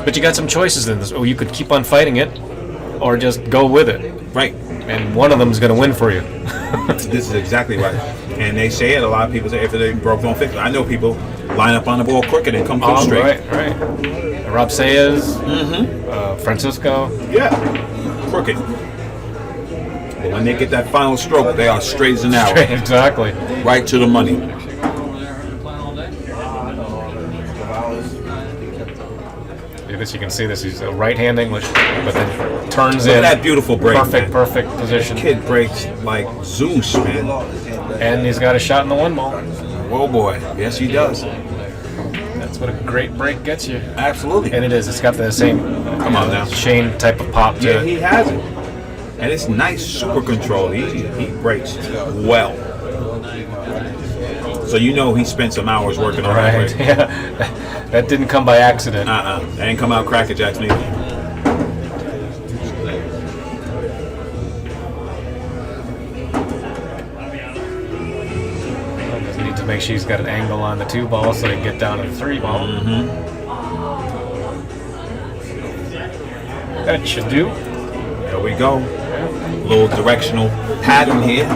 But you got some choices in this. Oh, you could keep on fighting it, or just go with it.
Right.
And one of them is going to win for you.
This is exactly right. And they say it. A lot of people say after they broke, don't fix it. I know people line up on the ball crooked and come through straight.
Right. Rob Sayers, Francisco.
Yeah. Crooked. But when they get that final stroke, they are straight as an arrow.
Exactly.
Right to the money.
This you can see this. He's a right-hand English, but then turns
Look
in.
at that beautiful break.
Perfect position.
Kid breaks like Zeus, man.
And he's got a shot in the one ball.
Whoa, boy. Yes, he does.
That's what a great break gets you.
Absolutely.
And it is. It's got the same
Come on now.
Shane type of pop to
Yeah,
it.
he has it. And it's nice super control. He breaks well. So you know he spent some hours working on that
Right.
break.
Yeah. That didn't come by accident.
That ain't come out Cracker Jacks either.
Just need to make sure he's got an angle on the 2 ball so he can get down to the 3 ball. That should do.
There we go. Little directional pattern here.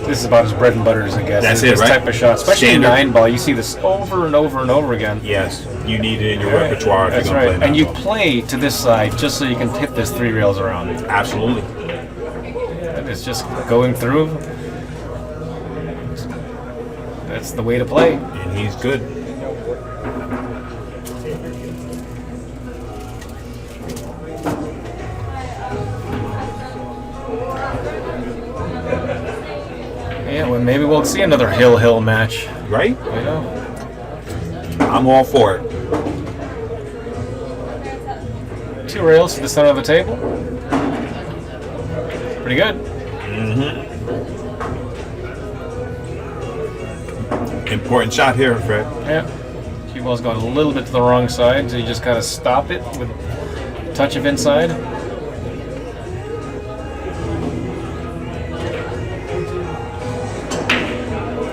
This is about as bread and butter as it gets.
That's
this
it, right?
type of shot, especially
Standard.
9 ball. You see this over and over and over again.
Yes, you need it in your repertoire if
That's
you're going to
right.
play
And you
nine ball.
play to this side just so you can hit this 3 rails around.
Absolutely.
And it's just going through. That's the way to play.
And he's good.
Yeah, well, maybe we'll see another hill match.
Right?
You know?
I'm all for it.
2 rails to the center of the table. Pretty good.
Important shot here, Fred.
Yeah. Cue ball's going a little bit to the wrong side, so you just gotta stop it with a touch of inside.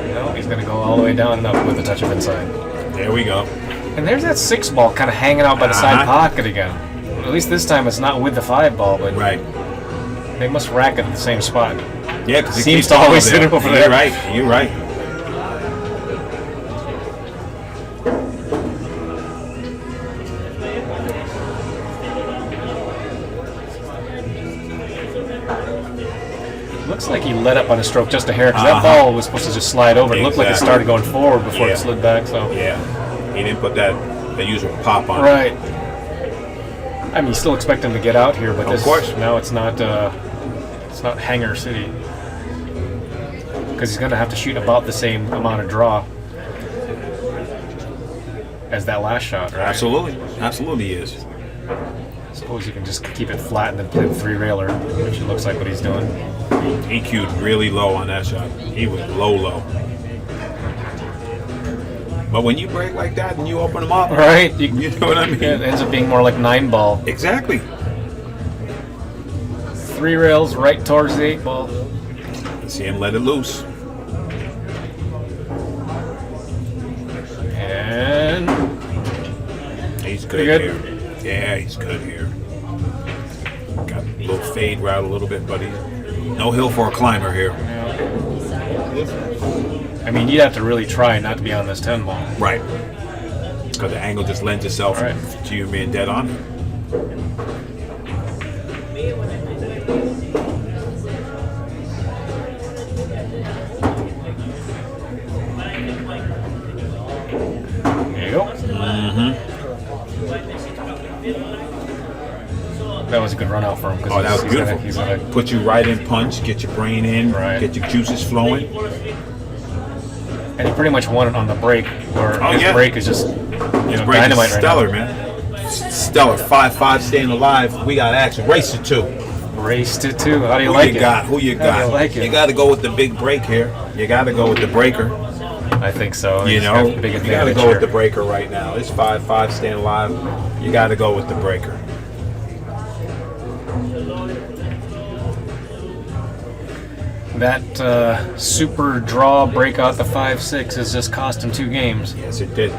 No, he's gonna go all the way down and up with a touch of inside.
There we go.
And there's that 6 ball kind of hanging out by the side pocket again. At least this time it's not with the 5 ball, but
Right.
they must rack it at the same spot.
Yeah, because
Seems to always sit over there.
You're right. You're right.
Looks like he let up on his stroke just a hair, because that ball was supposed to just slide over. It looked like it
Exactly.
started going forward before
Yeah.
it slid back. So
Yeah. He didn't put the usual pop on it.
right. I mean, you still expect him to get out here, but
Of course.
now it's not Hanger City, because he's going to have to shoot about the same amount of draw. as that last shot, right?
Absolutely, absolutely he is.
Suppose you can just keep it flat and then play the 3-railer, which it looks like what he's doing.
He queued really low on that shot. He was low. But when you break like that and you open them up,
Right?
you know what I mean?
It ends up being more like 9-ball.
Exactly.
3 rails right towards the 8-ball.
See him let it loose.
And
He's good,
good?
here. Yeah, he's good here. Got a little fade route a little bit, but he's no hill for a climber here.
I mean, you'd have to really try not to be on this 10-ball.
Right. Because the angle just lends itself
Right.
to you being dead on.
There you go. That was a good run out for him.
Oh, that was beautiful.
He's gonna,
Put you right in punch, get your brain in,
Right.
get your juices flowing.
and he pretty much won it on the break, where
Oh,
his
yeah.
break is just
His break
dynamite
is
right
stellar,
now.
man. Stellar. 5-5 staying alive. We got action. Race to 2.
Raced it too. How do you
Who
like
you
it?
got? Who you
How do
got?
you like it?
You got to go with the big break here. You got to go with the breaker.
I think so.
You
He's
know,
got big
you got to
advantage
go
here.
with the breaker right now. It's 5-5 staying alive. You got to go with the breaker.
That super draw break out the 5-6 has just cost him 2 games.
Yes, it did.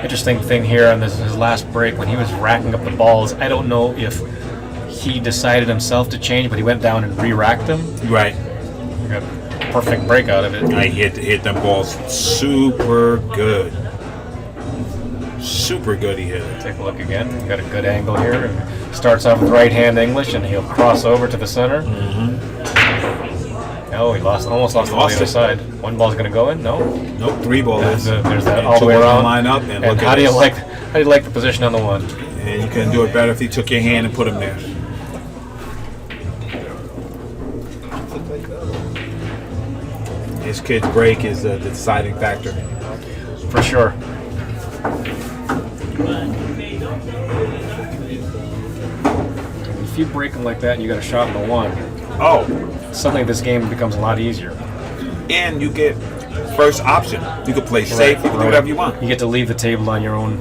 Interesting thing here on this his last break when he was racking up the balls. I don't know if he decided himself to change, but he went down and re-racked them.
Right.
Got a perfect break out of it.
I hit them balls super good. Super good he hit it.
Take a look again. Got a good angle here. And starts off with right-hand English, and he'll cross over to the center. Oh, he almost lost the ball on the other side. 1 ball's going to go in. No.
Nope, 3 ball is.
There's that
And
all the
2
way
are
around.
Line up and
And
look
how
at
do you
this.
like the position on the 1?
And you couldn't do it better if you took your hand and put him there. This kid's break is the deciding factor.
For sure. If you break them like that and you got a shot on the 1,
Oh,
suddenly this game becomes a lot easier.
and you get first option. You can play safe. You can do whatever you want.
You get to leave the table on your own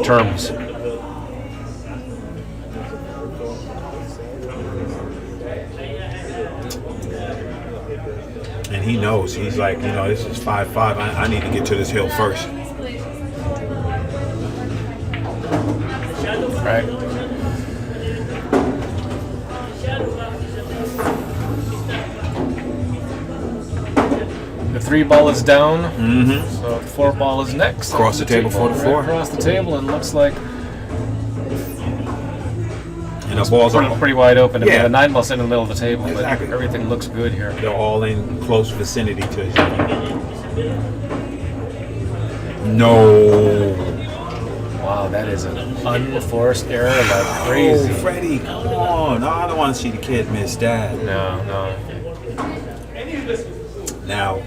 terms.
And he knows. He's like, you know, this is 5-5. I need to get to this hill first.
Right. The 3 ball is down. So the 4 ball is next.
Across the table for the 4.
Across the table, and looks like
And the balls are
pretty wide open. I mean,
Yeah.
the 9 ball's sitting in the middle of the table,
Exactly.
but everything looks good here.
they're all in close vicinity to each other. No.
Wow, that is an unforced error like crazy.
Oh, Freddie, come on. No, I don't want to see the kid miss that.
No.
Now,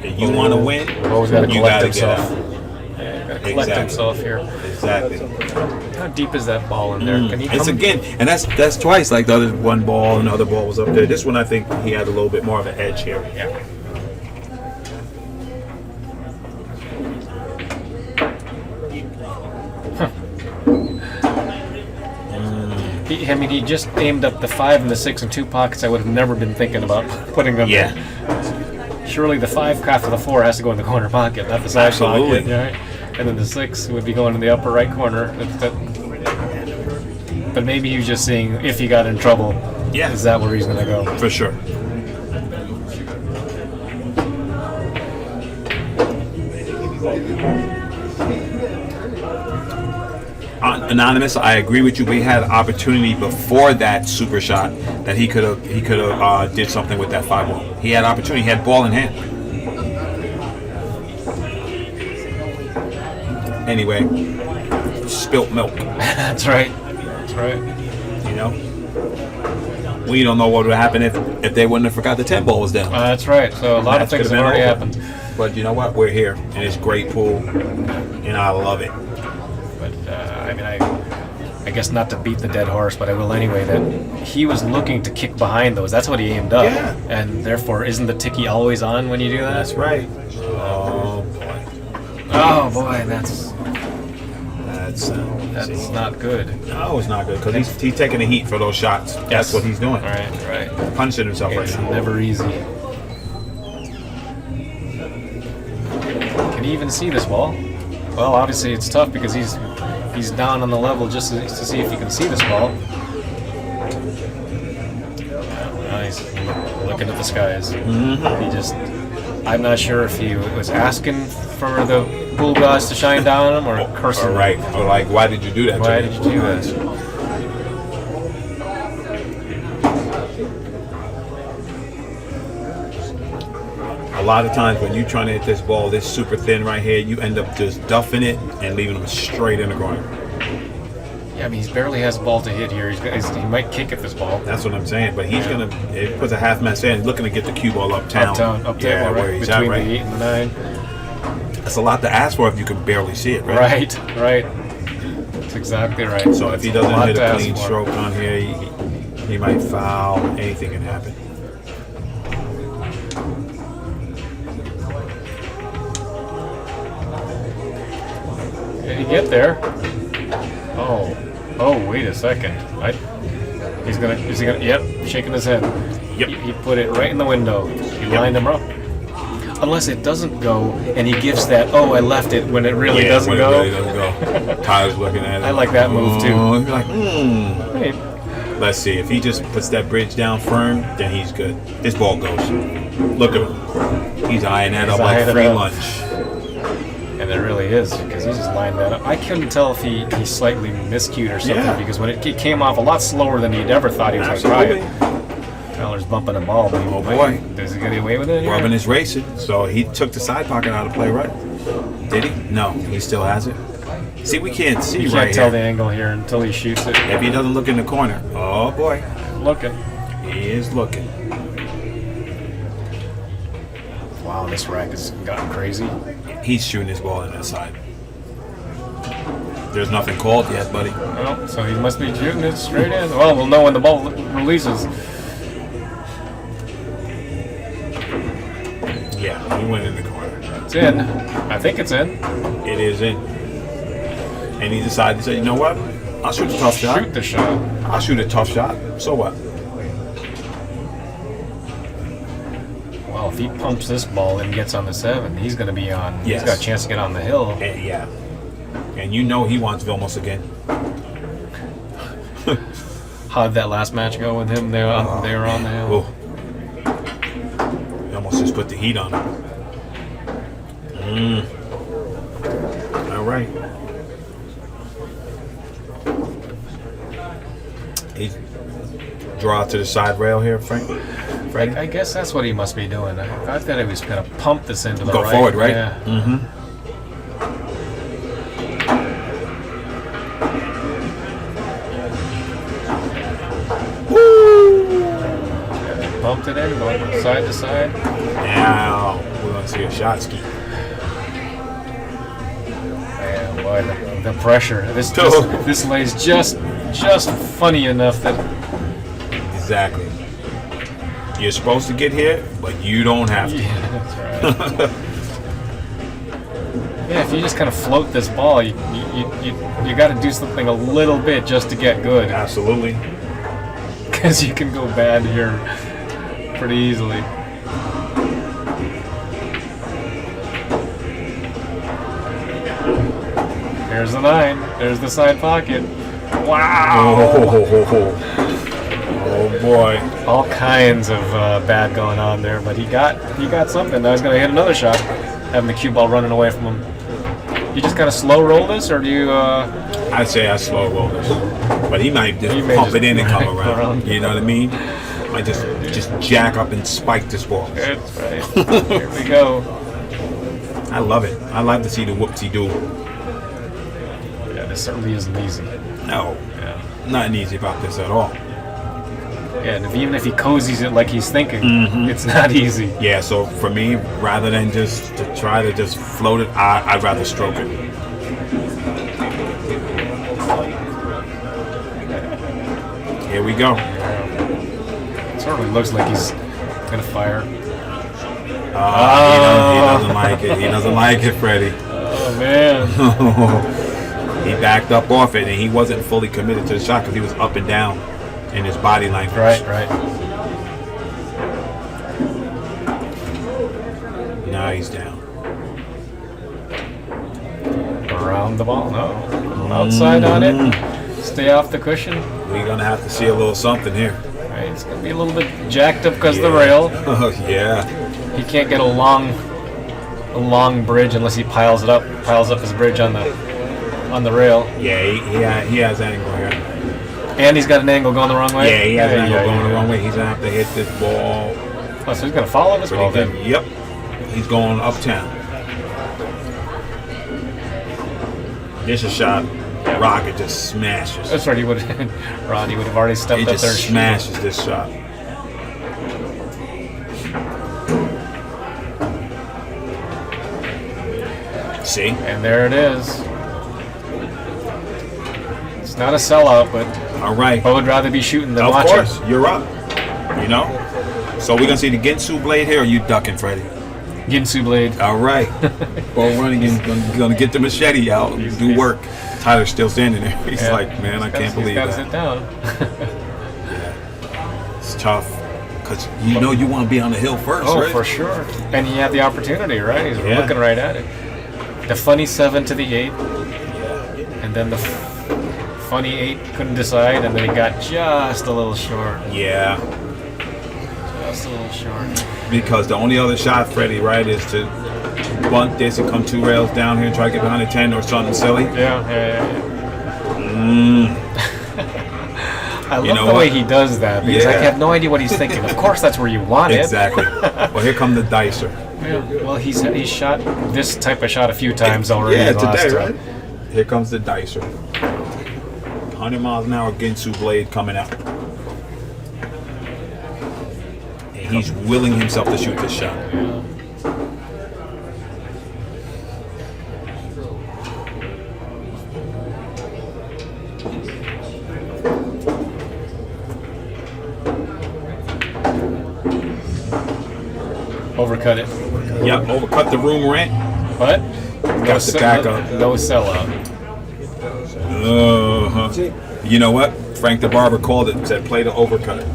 if you want to win,
Always got to
you
collect
got to get
himself.
out.
Yeah, got to collect
Exactly.
himself here.
Exactly.
How deep is that ball in there? Can he
It's
come?
again, and that's twice. Like the other 1 ball and the other ball was up there. This one, I think he had a little bit more of an edge here.
Yeah. He just aimed up the 5 and the 6 in 2 pockets. I would have never been thinking about putting them
Yeah.
there. Surely the 5 after the 4 has to go in the corner pocket, not the side
Absolutely.
pocket. Right? And then the 6 would be going in the upper right corner. But maybe he was just seeing if he got in trouble.
Yeah.
Is that where he's going to go?
For sure. Anonymous, I agree with you. We had an opportunity before that super shot that he could have did something with that 5-1. He had opportunity. He had ball in hand. Anyway, spilt milk.
That's right. That's right.
You know, we don't know what would happen if they wouldn't have forgot the 10 ball was down.
That's right. So a lot of
Match
things
could've
have
been
already
over.
happened.
But you know what? We're here, and it's great pool, and I love it.
But I mean, I guess not to beat the dead horse, but I will anyway. That he was looking to kick behind those. That's what he aimed up.
Yeah.
And therefore, isn't the ticky always on when you do that?
That's right. Oh boy,
Oh boy, that's
see.
not good.
No, it's not good because he's taking the heat for those shots. That's
Yes.
what he's doing.
Right.
Punching himself
It's
right now.
never easy. Can you even see this ball? Well, obviously it's tough because he's down on the level just to see if he can see this ball. Nice, looking at the skies. I'm not sure if he was asking for the pool gods to shine down on him or cursing.
All right. Or like, why did you do that?
Why
to
did
me?
you do that?
A lot of times when you're trying to hit this ball, this super thin right here, you end up just duffing it and leaving them straight in the corner.
Yeah, I mean, he barely has a ball to hit here. He might kick at this ball.
That's what I'm saying. But he's gonna. It puts a half man stand, looking to get the cue ball uptown.
Uptown,
where
right
he's
between
at, right?
the 8 and the 9.
That's a lot to ask for if you can barely see it, right?
Right. That's exactly right.
So if he doesn't hit a clean stroke on here, he might foul. Anything can happen.
Did he get there? Oh, wait a second. Is he gonna, yep, shaking his head.
Yep.
He put it right in the window. He lined him up. Unless it doesn't go and he gives that, oh, I left it when it really doesn't
when
go.
It really doesn't go. Tyler's looking at it.
I like that move, too.
He'd be like,
Hey,
Let's see. If he just puts that bridge down firm, then he's good. This ball goes. Look at him. He's eyeing that up like
eyeing it
free
up.
lunch.
and it really is, because he just lined that up. I couldn't tell if he slightly miscued or something,
Yeah.
because when it came off a lot slower than he'd ever thought he was going to try it. Tyler's bumping the ball, but
Oh, boy.
does he get away with it?
Rubbing is racing, so he took the side pocket out of play, right? Did he? No, he still has it. See, we can't see
You
right
can't tell the
here.
angle here until he shoots it.
If he doesn't look in the corner, oh boy,
Looking.
he is looking.
Wow, this rack has gotten crazy.
He's shooting his ball in that side. There's nothing called yet, buddy.
Well, so he must be shooting it straight in. Well, we'll know when the ball releases.
Yeah, he went in the corner.
It's in. I think it's in.
It is in. And he decided to say, you know what? I'll shoot a tough shot.
Shoot the shot.
I'll shoot a tough shot. So what?
Well, if he pumps this ball and gets on the 7, he's going to be on.
Yes.
He's got a chance to get on the hill.
And yeah. And you know he wants Vilmos again.
How did that last match go with him? They were on the hill.
Oh. He almost just put the heat on him. All right. He draw to the side rail here, Frank.
I guess that's what he must be doing. I thought he was going to pump this into the
Go
right.
forward, right?
Yeah.
Mm-hmm.
Pumped it in, going side to side.
Now we're gonna see a shot ski.
Man, boy, the pressure. This lays just funny enough that
Exactly. You're supposed to get here, but you don't have to.
yeah, that's right. Yeah, if you just kind of float this ball, you got to do something a little bit just to get good,
Absolutely.
because you can go bad here pretty easily. There's the 9. There's the side pocket. Wow!
Oh boy.
All kinds of bad going on there, but he got something. Now he's gonna hit another shot, having the cue ball running away from him. You just kind of slow roll this, or do you?
I'd say I slow roll this, but he might just
He may
pump
just
it in and come
right
around.
around.
You know what I mean? Might just jack up and spike this ball.
That's right. Here we go.
I love it. I like to see the whoopsie do.
this certainly isn't easy.
No,
Yeah.
nothing easy about this at all.
Yeah, and even if he cozies it like he's thinking, it's not easy.
Yeah, so for me, rather than just to try to just float it, I'd rather stroke it. Here we go.
It certainly looks like he's gonna fire.
He doesn't like it. He doesn't like it, Freddie.
Oh man.
He backed up off it, and he wasn't fully committed to the shot because he was up and down in his body language.
Right.
Now he's down.
Around the ball, no. Outside on it. Stay off the cushion.
We're gonna have to see a little something here.
Right, it's gonna be a little bit jacked up because of the rail.
Oh yeah.
He can't get a long bridge unless he piles up his bridge on the rail.
Yeah, he has angle here.
And he's got an angle going the wrong way.
Yeah, he has an angle going the wrong way. He's gonna have to hit this ball.
Oh, so he's gonna follow this ball
Pretty
then.
good. Yep. He's going uptown. This is a shot. Rocket just smashes.
That's right. Ronnie would have already stepped
He
up there.
just
And
smashes this shot. See?
And there it is. It's not a sellout, but
All right.
I would rather be shooting than
Of
watching.
course, you're up. You know? So we're going to see the Ginsu blade here, or you ducking, Freddie?
Ginsu blade.
All right. Beau Runningen going to get the machete out and do work. Tyler's still standing there. He's
Yeah.
like, man, I can't believe
He's got to
that.
sit down.
It's tough. Because you know you want to be on the hill first,
Oh,
right?
for sure. And he had the opportunity, right? He's
Yeah.
looking right at it. The funny 7 to the 8, and then the funny 8 couldn't decide, and then he got just a little short.
Yeah.
Just a little short.
Because the only other shot, Freddie, right, is to bunt this and come 2 rails down here and try to get behind the 10 or something silly.
Yeah. I love
know
the way
what?
he does that because I
Yeah.
have no idea what he's thinking. Of course, that's where you want it.
Exactly. Well, here come the dicer.
Yeah. Well, he's shot this type of shot a few times already.
Yeah,
in the last
today,
time.
right? Here comes the dicer. 100 miles an hour Ginsu blade coming out. And he's willing himself to shoot this shot.
Overcut it.
Yep, overcut the room rent.
But
Got the back up.
no sellout.
You know what? Frank the barber called it and said, play the overcut.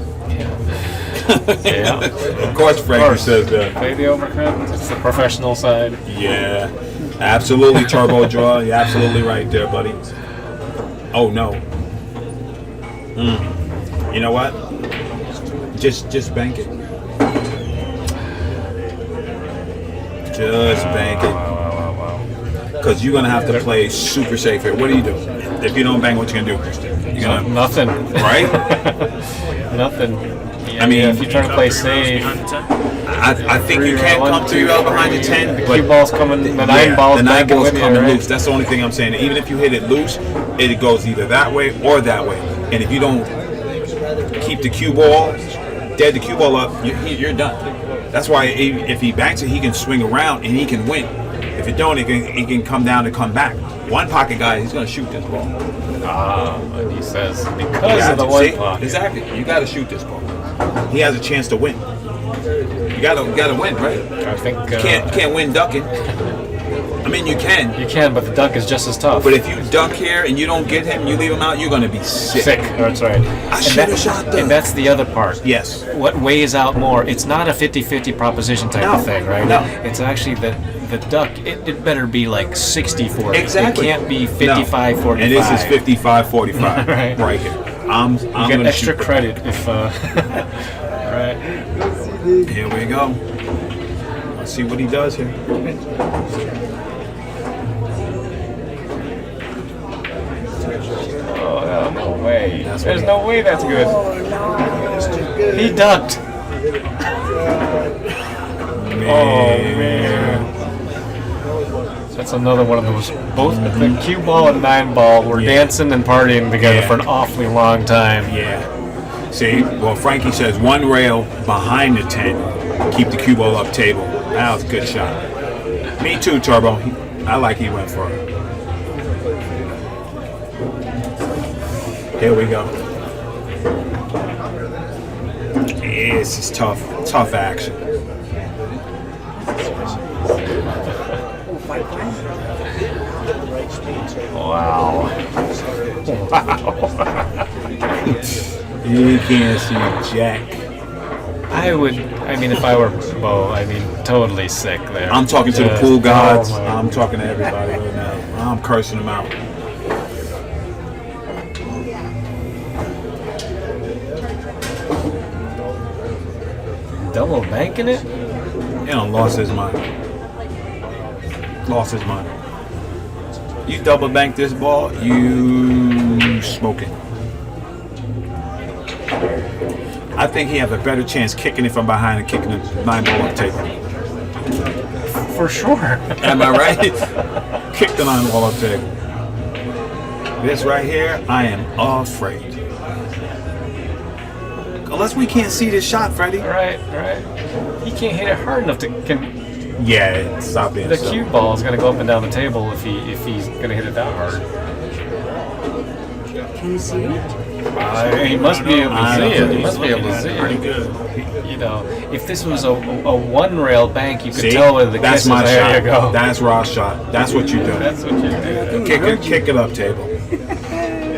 Yeah.
Of course Frank says that.
Play the overcut. It's the professional side.
Yeah, absolutely, Turbo Draw. You're absolutely right there, buddy. Oh no. You know what? Just bank it. Just bank it. Because you're gonna have to play super safe here. What do you do? If you don't bang, what you gonna do? You're gonna
Nothing.
right?
Nothing. Yeah,
I mean,
if you're trying to play safe,
I think you can come 2 out behind the 10,
the
but
cue ball's coming, the 9 ball's
the 9
back
ball's
with you,
coming
right?
loose. That's the only thing I'm saying. Even if you hit it loose, it goes either that way or that way. And if you don't keep the cue ball, dead the cue ball up, you're done. That's why if he banks it, he can swing around and he can win. If you don't, he can come down and come back. One pocket guy, he's going to shoot this ball.
And he says,
You
because
got
of the
to-
one
see?
pocket.
Exactly. You got to shoot this ball. He has a chance to win. You got to win, right?
I think
Can't win ducking. I mean, you can.
you can, but the duck is just as tough.
But if you duck here and you don't get him, you leave him out, you're going to be sick.
That's right.
I should have shot that.
And that's the other part.
Yes.
What weighs out more? It's not a 50-50 proposition type
No.
of thing, right?
No.
It's actually the duck. It better be like 60-40.
Exactly.
It can't be 55-45.
And this is 55-45
Right.
right here. I'm
You
going
get
to
extra
shoot.
credit if. Right.
Here we go. Let's see what he does here.
Oh, no way. There's no way that's good. He ducked.
Man.
Oh, man. So That's another one of those. Both the cue ball and 9-ball were dancing and partying together for an awfully long time.
Yeah. See, well, Frankie says 1 rail behind the 10, keep the cue ball up table. That was a good shot. Me too, Turbo. I like he went for it. Here we go. Yeah, this is tough action.
Wow.
You can't see Jack.
I mean, if I were Beau, totally sick there.
I'm talking to the pool gods.
Oh my.
I'm talking to everybody right now. I'm cursing them out.
Double banking it?
He done lost his mind. Lost his mind. You double bank this ball, you smoking. I think he has a better chance kicking it from behind and kicking the 9-ball up table.
For sure.
Am I right? Kick the 9-ball up table. This right here, I am afraid. Unless we can't see this shot, Freddie.
Right. He can't hit it hard enough to.
Yeah, stop being
The
silly.
cue ball is going to go up and down the table if he's going to hit it that hard.
Can you see it?
He must be able to
I
see
don't
it.
know.
He must be able to see
Pretty
it.
good.
You know, if this was a 1-rail bank, you could
See?
tell whether the
That's
kisses.
my
There
shot.
you go.
That's Ross' shot. That's what you do.
That's what you do.
Kick it up table.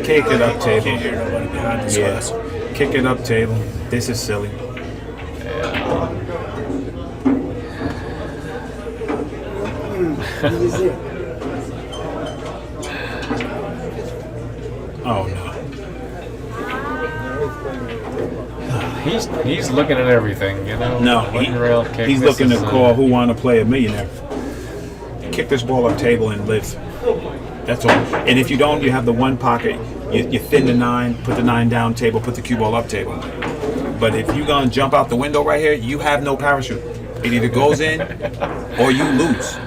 Kick it up table. Yeah. Kick it up table. This is silly.
This is it.
Oh no.
He's looking at everything, you know.
No,
1-rail kick.
he's
this
looking
is,
to call who want to play a millionaire. Kick this ball up table and live. That's all. And if you don't, you have the one pocket. You thin the 9, put the 9 down table, put the cue ball up table. But if you're gonna jump out the window right here, you have no parachute. It either goes in or you lose.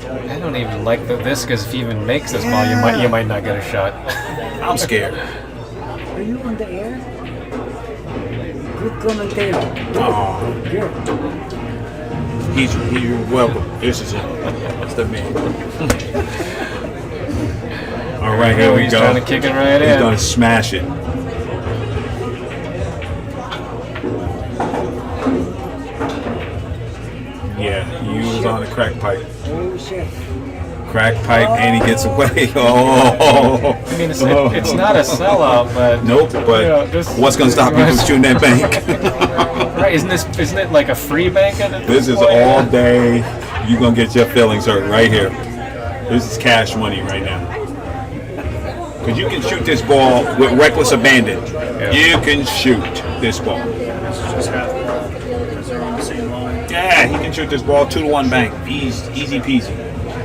I don't even like this because if he even makes this ball, you might not get a shot.
I'm scared.
Are you on the air? Good commentator.
Oh,
Good.
he's welcome. This is him. That's the man. All right, here we
He's
go.
trying to kick it right
He's
in.
gonna smash it. Yeah, he was on a crack pipe.
Oh shit.
Crack pipe, and he gets away. Oh,
I mean, it's not a sellout, but
nope. But what's gonna stop you from shooting that bank?
Right? Isn't it like a free bank at this
This is
point?
all day. You're gonna get your feelings hurt right here. This is cash money right now. Because you can shoot this ball with reckless abandon. You can shoot this ball. Yeah, he can shoot this ball 2-to-1 bank. Easy peasy.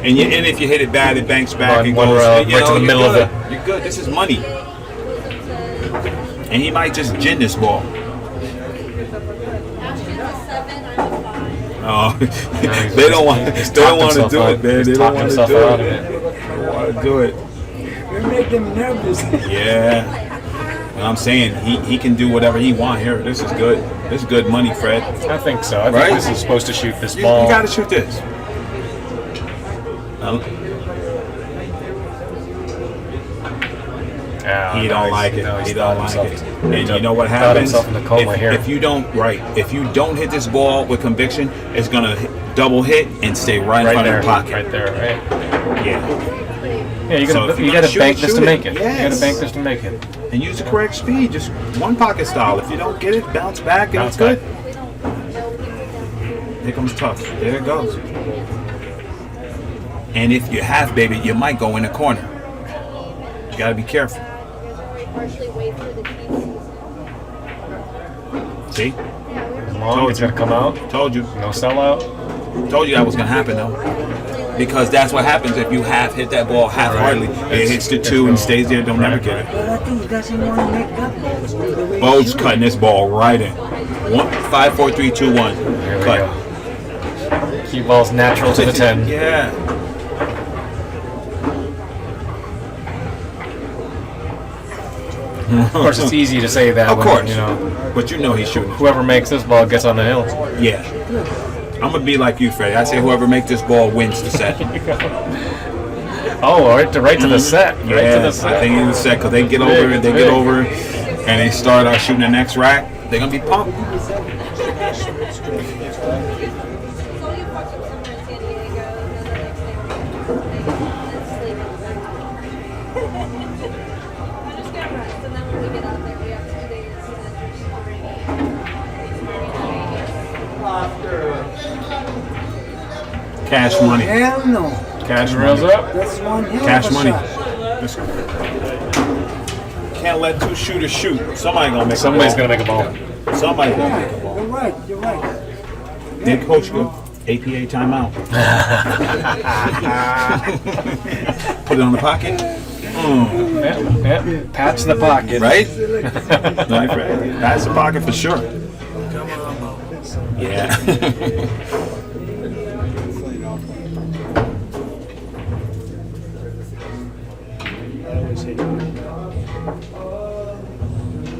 And if you hit it bad, it banks back and
One
goes
rail,
you
right to the
you're
middle of
good.
it.
You're good. This is money. And he might just gin this ball. Oh, they don't want to do it, man. They don't want to do it. They don't want to do it.
You make them nervous.
Yeah. And I'm saying he can do whatever he wants here. This is good. This is good money, Fred.
I think so. I
Right?
think this is supposed to shoot this
You
ball.
got to shoot this.
Yeah,
He
no,
don't
he's-
like it.
no, he's
He don't
thought
like it.
himself-
And you know what
thought
happens?
himself in the coma here.
If you don't hit this ball with conviction, it's gonna double hit and stay right in
right
front
there,
of the pocket.
right there, right.
Yeah.
Yeah, you
So
gotta
if you're
you
gonna
gotta
shoot
bank
it,
this to
shoot
make
it.
it. You
Yes.
gotta bank this to make it.
And use the correct speed. Just one pocket style. If you don't get it, bounce back and
Bounce
it's good.
back.
Here comes tough. There it goes. And if you have, baby, you might go in the corner. You gotta be careful. See?
Long, it's gonna come out.
Told you.
No sellout.
Told you that was gonna happen though. Because that's what happens if you hit that ball half-heartedly. It hits the 2 and stays there. Don't never get it.
But I think he doesn't want to make that ball. The way
Beau's
he shoot
cutting this ball right in. 5, 4, 3, 2, 1.
Here we
Cut.
go. Cue ball's natural to the 10.
Yeah.
Of course, it's easy to say that.
Of course.
You know,
But you know he's shooting.
whoever makes this ball gets on the hill.
Yeah. I'm going to be like you, Freddie. I say whoever makes this ball wins the set.
Oh, right to the set. Right to the set.
I think it's set because they get over, and they start shooting the next rack. They're going to be pumped. Cash money.
Hell no.
Cash
Rails
money.
up.
That's one hell
Cash
of a
money.
shot.
Can't let two shooters shoot. Somebody's gonna make
Somebody's
a ball.
gonna make a ball.
Somebody's gonna make a
Yeah,
ball.
you're right. You're right.
Did coach go APA timeout? Put it on the pocket.
Yeah. Patch the pocket.
Right? That's the pocket for sure. Yeah.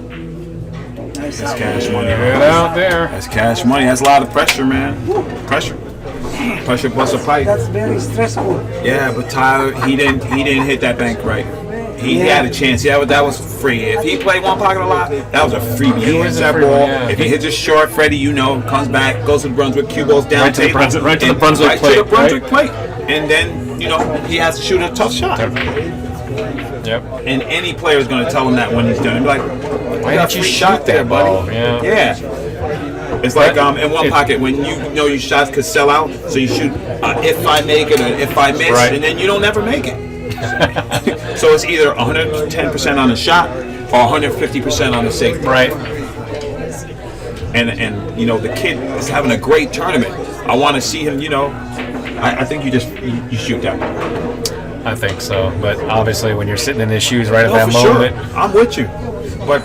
Nice
That's
out.
cash money.
Get out there.
That's cash money. That's a lot of pressure, man. Pressure. Pressure plus a pipe.
That's very stressful.
Yeah, but Tyler, he didn't hit that bank right. He had a chance. Yeah, but that was free. If he played one pocket a lot, that was a freebie. He hits that ball.
Yeah.
If he hits it short, Freddie, you know, comes back, goes to the Brunswick, cue balls down,
Right to the
table,
Brunswick- right to the
and
Brunswick
right
plate,
to the Brunswick
right?
plate, and then you know he has to shoot a tough shot.
Yep.
And any player is going to tell him that when he's done. Like,
Why didn't you shoot that ball?
buddy?
Yeah.
Yeah. It's like in one pocket when you know your shots could sell out, so you shoot if I make it or if I miss,
Right.
and then you don't ever make it. So it's either 110% on the shot or 150% on the safety.
Right.
And you know the kid is having a great tournament. I want to see him. You know, I think you shoot that.
I think so. But obviously, when you're sitting in his shoes right at that
for
moment,
sure. I'm with you. But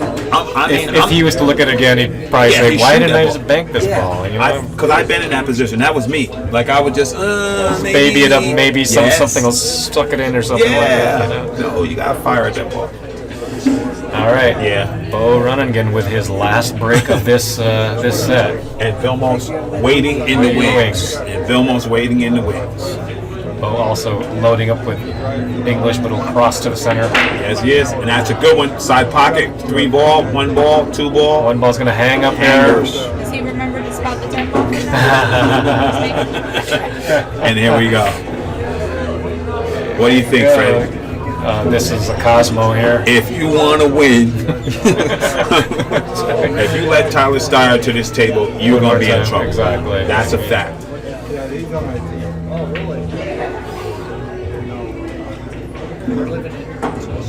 if he was to look at it again, he'd probably
Yeah,
say,
he'd
"Why
shoot
didn't
that
I
ball."
just bank this ball?" You know,
Because I've been in that position. That was me. Like I would just maybe
baby it up. Maybe
Yes.
something will suck it in or something like that. You know?
No, you gotta fire at that ball.
All right.
Yeah.
Beau Runningen with his last break of this this set.
And Vilmos waiting in the wings. And Vilmos waiting in the wings.
Beau also loading up with English, but will cross to the center.
Yes, he is. And that's a good one. Side pocket, 3 ball, 1 ball, 2 ball.
One ball's gonna hang up
Hangers.
there.
Does he remember to spot the tempo?
And here we go. What do you think, Fred?
This is a Cosmo here.
If you want to win, if you let Tyler Styer to this table, you're going to be in trouble.
Exactly.
That's a fact.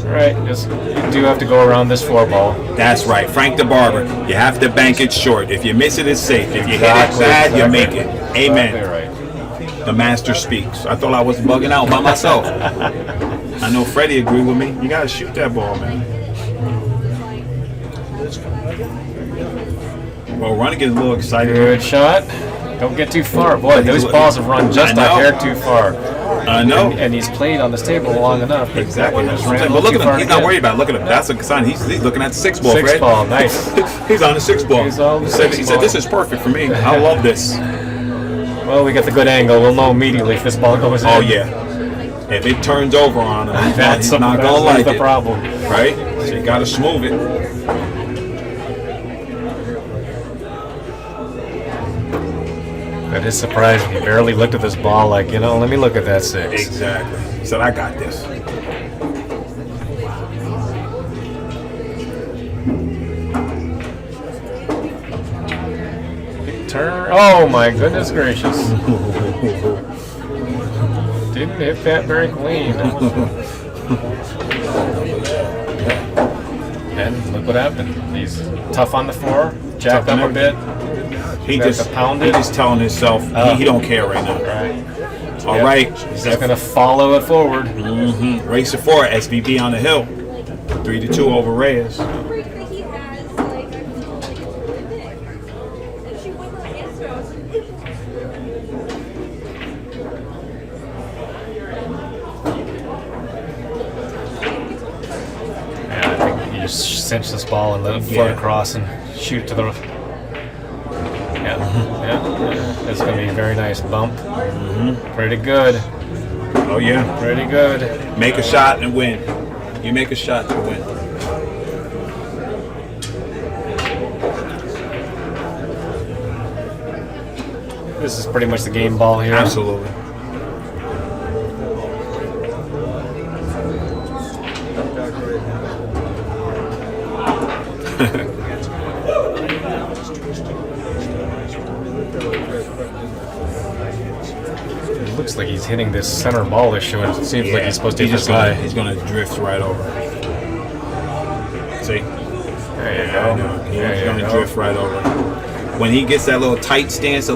Right. Just you do have to go around this 4 ball.
That's right. Frank the Barber. You have to bank it short. If you miss it, it's safe. If you
Exactly,
hit it bad, you
exactly.
make it. Amen.
Exactly right.
The master speaks. I thought I was bugging out by myself. I know Freddie agreed with me. You got to shoot that ball, man. Well, Runningen's a little excited.
Good shot. Don't get too far. Boy, those balls have run just a
I know.
hair too far.
I know.
And he's played on this table long enough. But
Exactly.
that one just ran a
But
little
look
too
at
far
him. He's
to
not
get.
worried about it. Look at him. That's a sign. He's looking at the 6 ball,
6
Fred.
ball, nice.
He's on the 6 ball.
He's on the
He said,
6
he
ball.
said, this is perfect for me. I love this.
Well, we got the good angle. We'll know immediately if this ball goes in.
Oh, yeah. If it turns over on him, he's not going to like
the
it.
problem.
Right? So you got to smooth it.
That is surprising. He barely looked at this ball like, you know, let me look at that 6.
Exactly. He said, I got this.
Turn. Oh, my goodness gracious. Didn't hit that very clean. And look what happened. He's tough on the floor, jacked
Tough on
up a bit.
He
Got
just
to pound
he
it.
just telling himself he don't care right now.
Right.
All
Yep.
right.
He's just going to follow it forward.
Race it forward. SVB on the hill. 3-2 over Reyes.
Yeah, I think he just cinch this ball and let it float across and shoot it to the. Yeah. It's going to be a very nice bump. Pretty good.
Oh yeah.
Pretty good.
Make a shot and win. You make a shot to win.
This is pretty much the game ball here.
Absolutely.
It looks like he's hitting this center ball issue, and it seems like he's supposed to hit this guy.
He's gonna drift right over. See?
There you go.
He's gonna drift right over. When he gets that little tight stance, I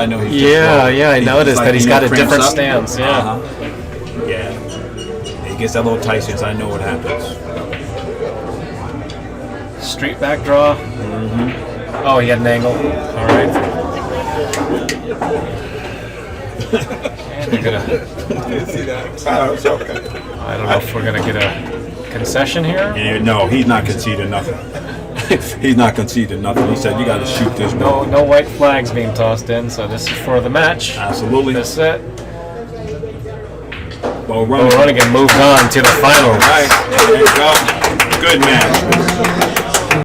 know he's
Yeah,
just
I noticed that he's got a different
cramps up.
stance. Yeah.
Yeah. He gets that little tight stance, I know what happens.
Straight back draw. Oh, he had an angle. All right. And we're gonna.
See that? Oh, it's okay.
I don't know if we're gonna get a concession here.
Yeah, no, he's not conceding nothing. He's not conceding nothing. He said you got to shoot this ball.
No white flags being tossed in. So this is for the match.
Absolutely.
This set.
Beau
Runningen moved on to the final.
All right. There you go. Good match.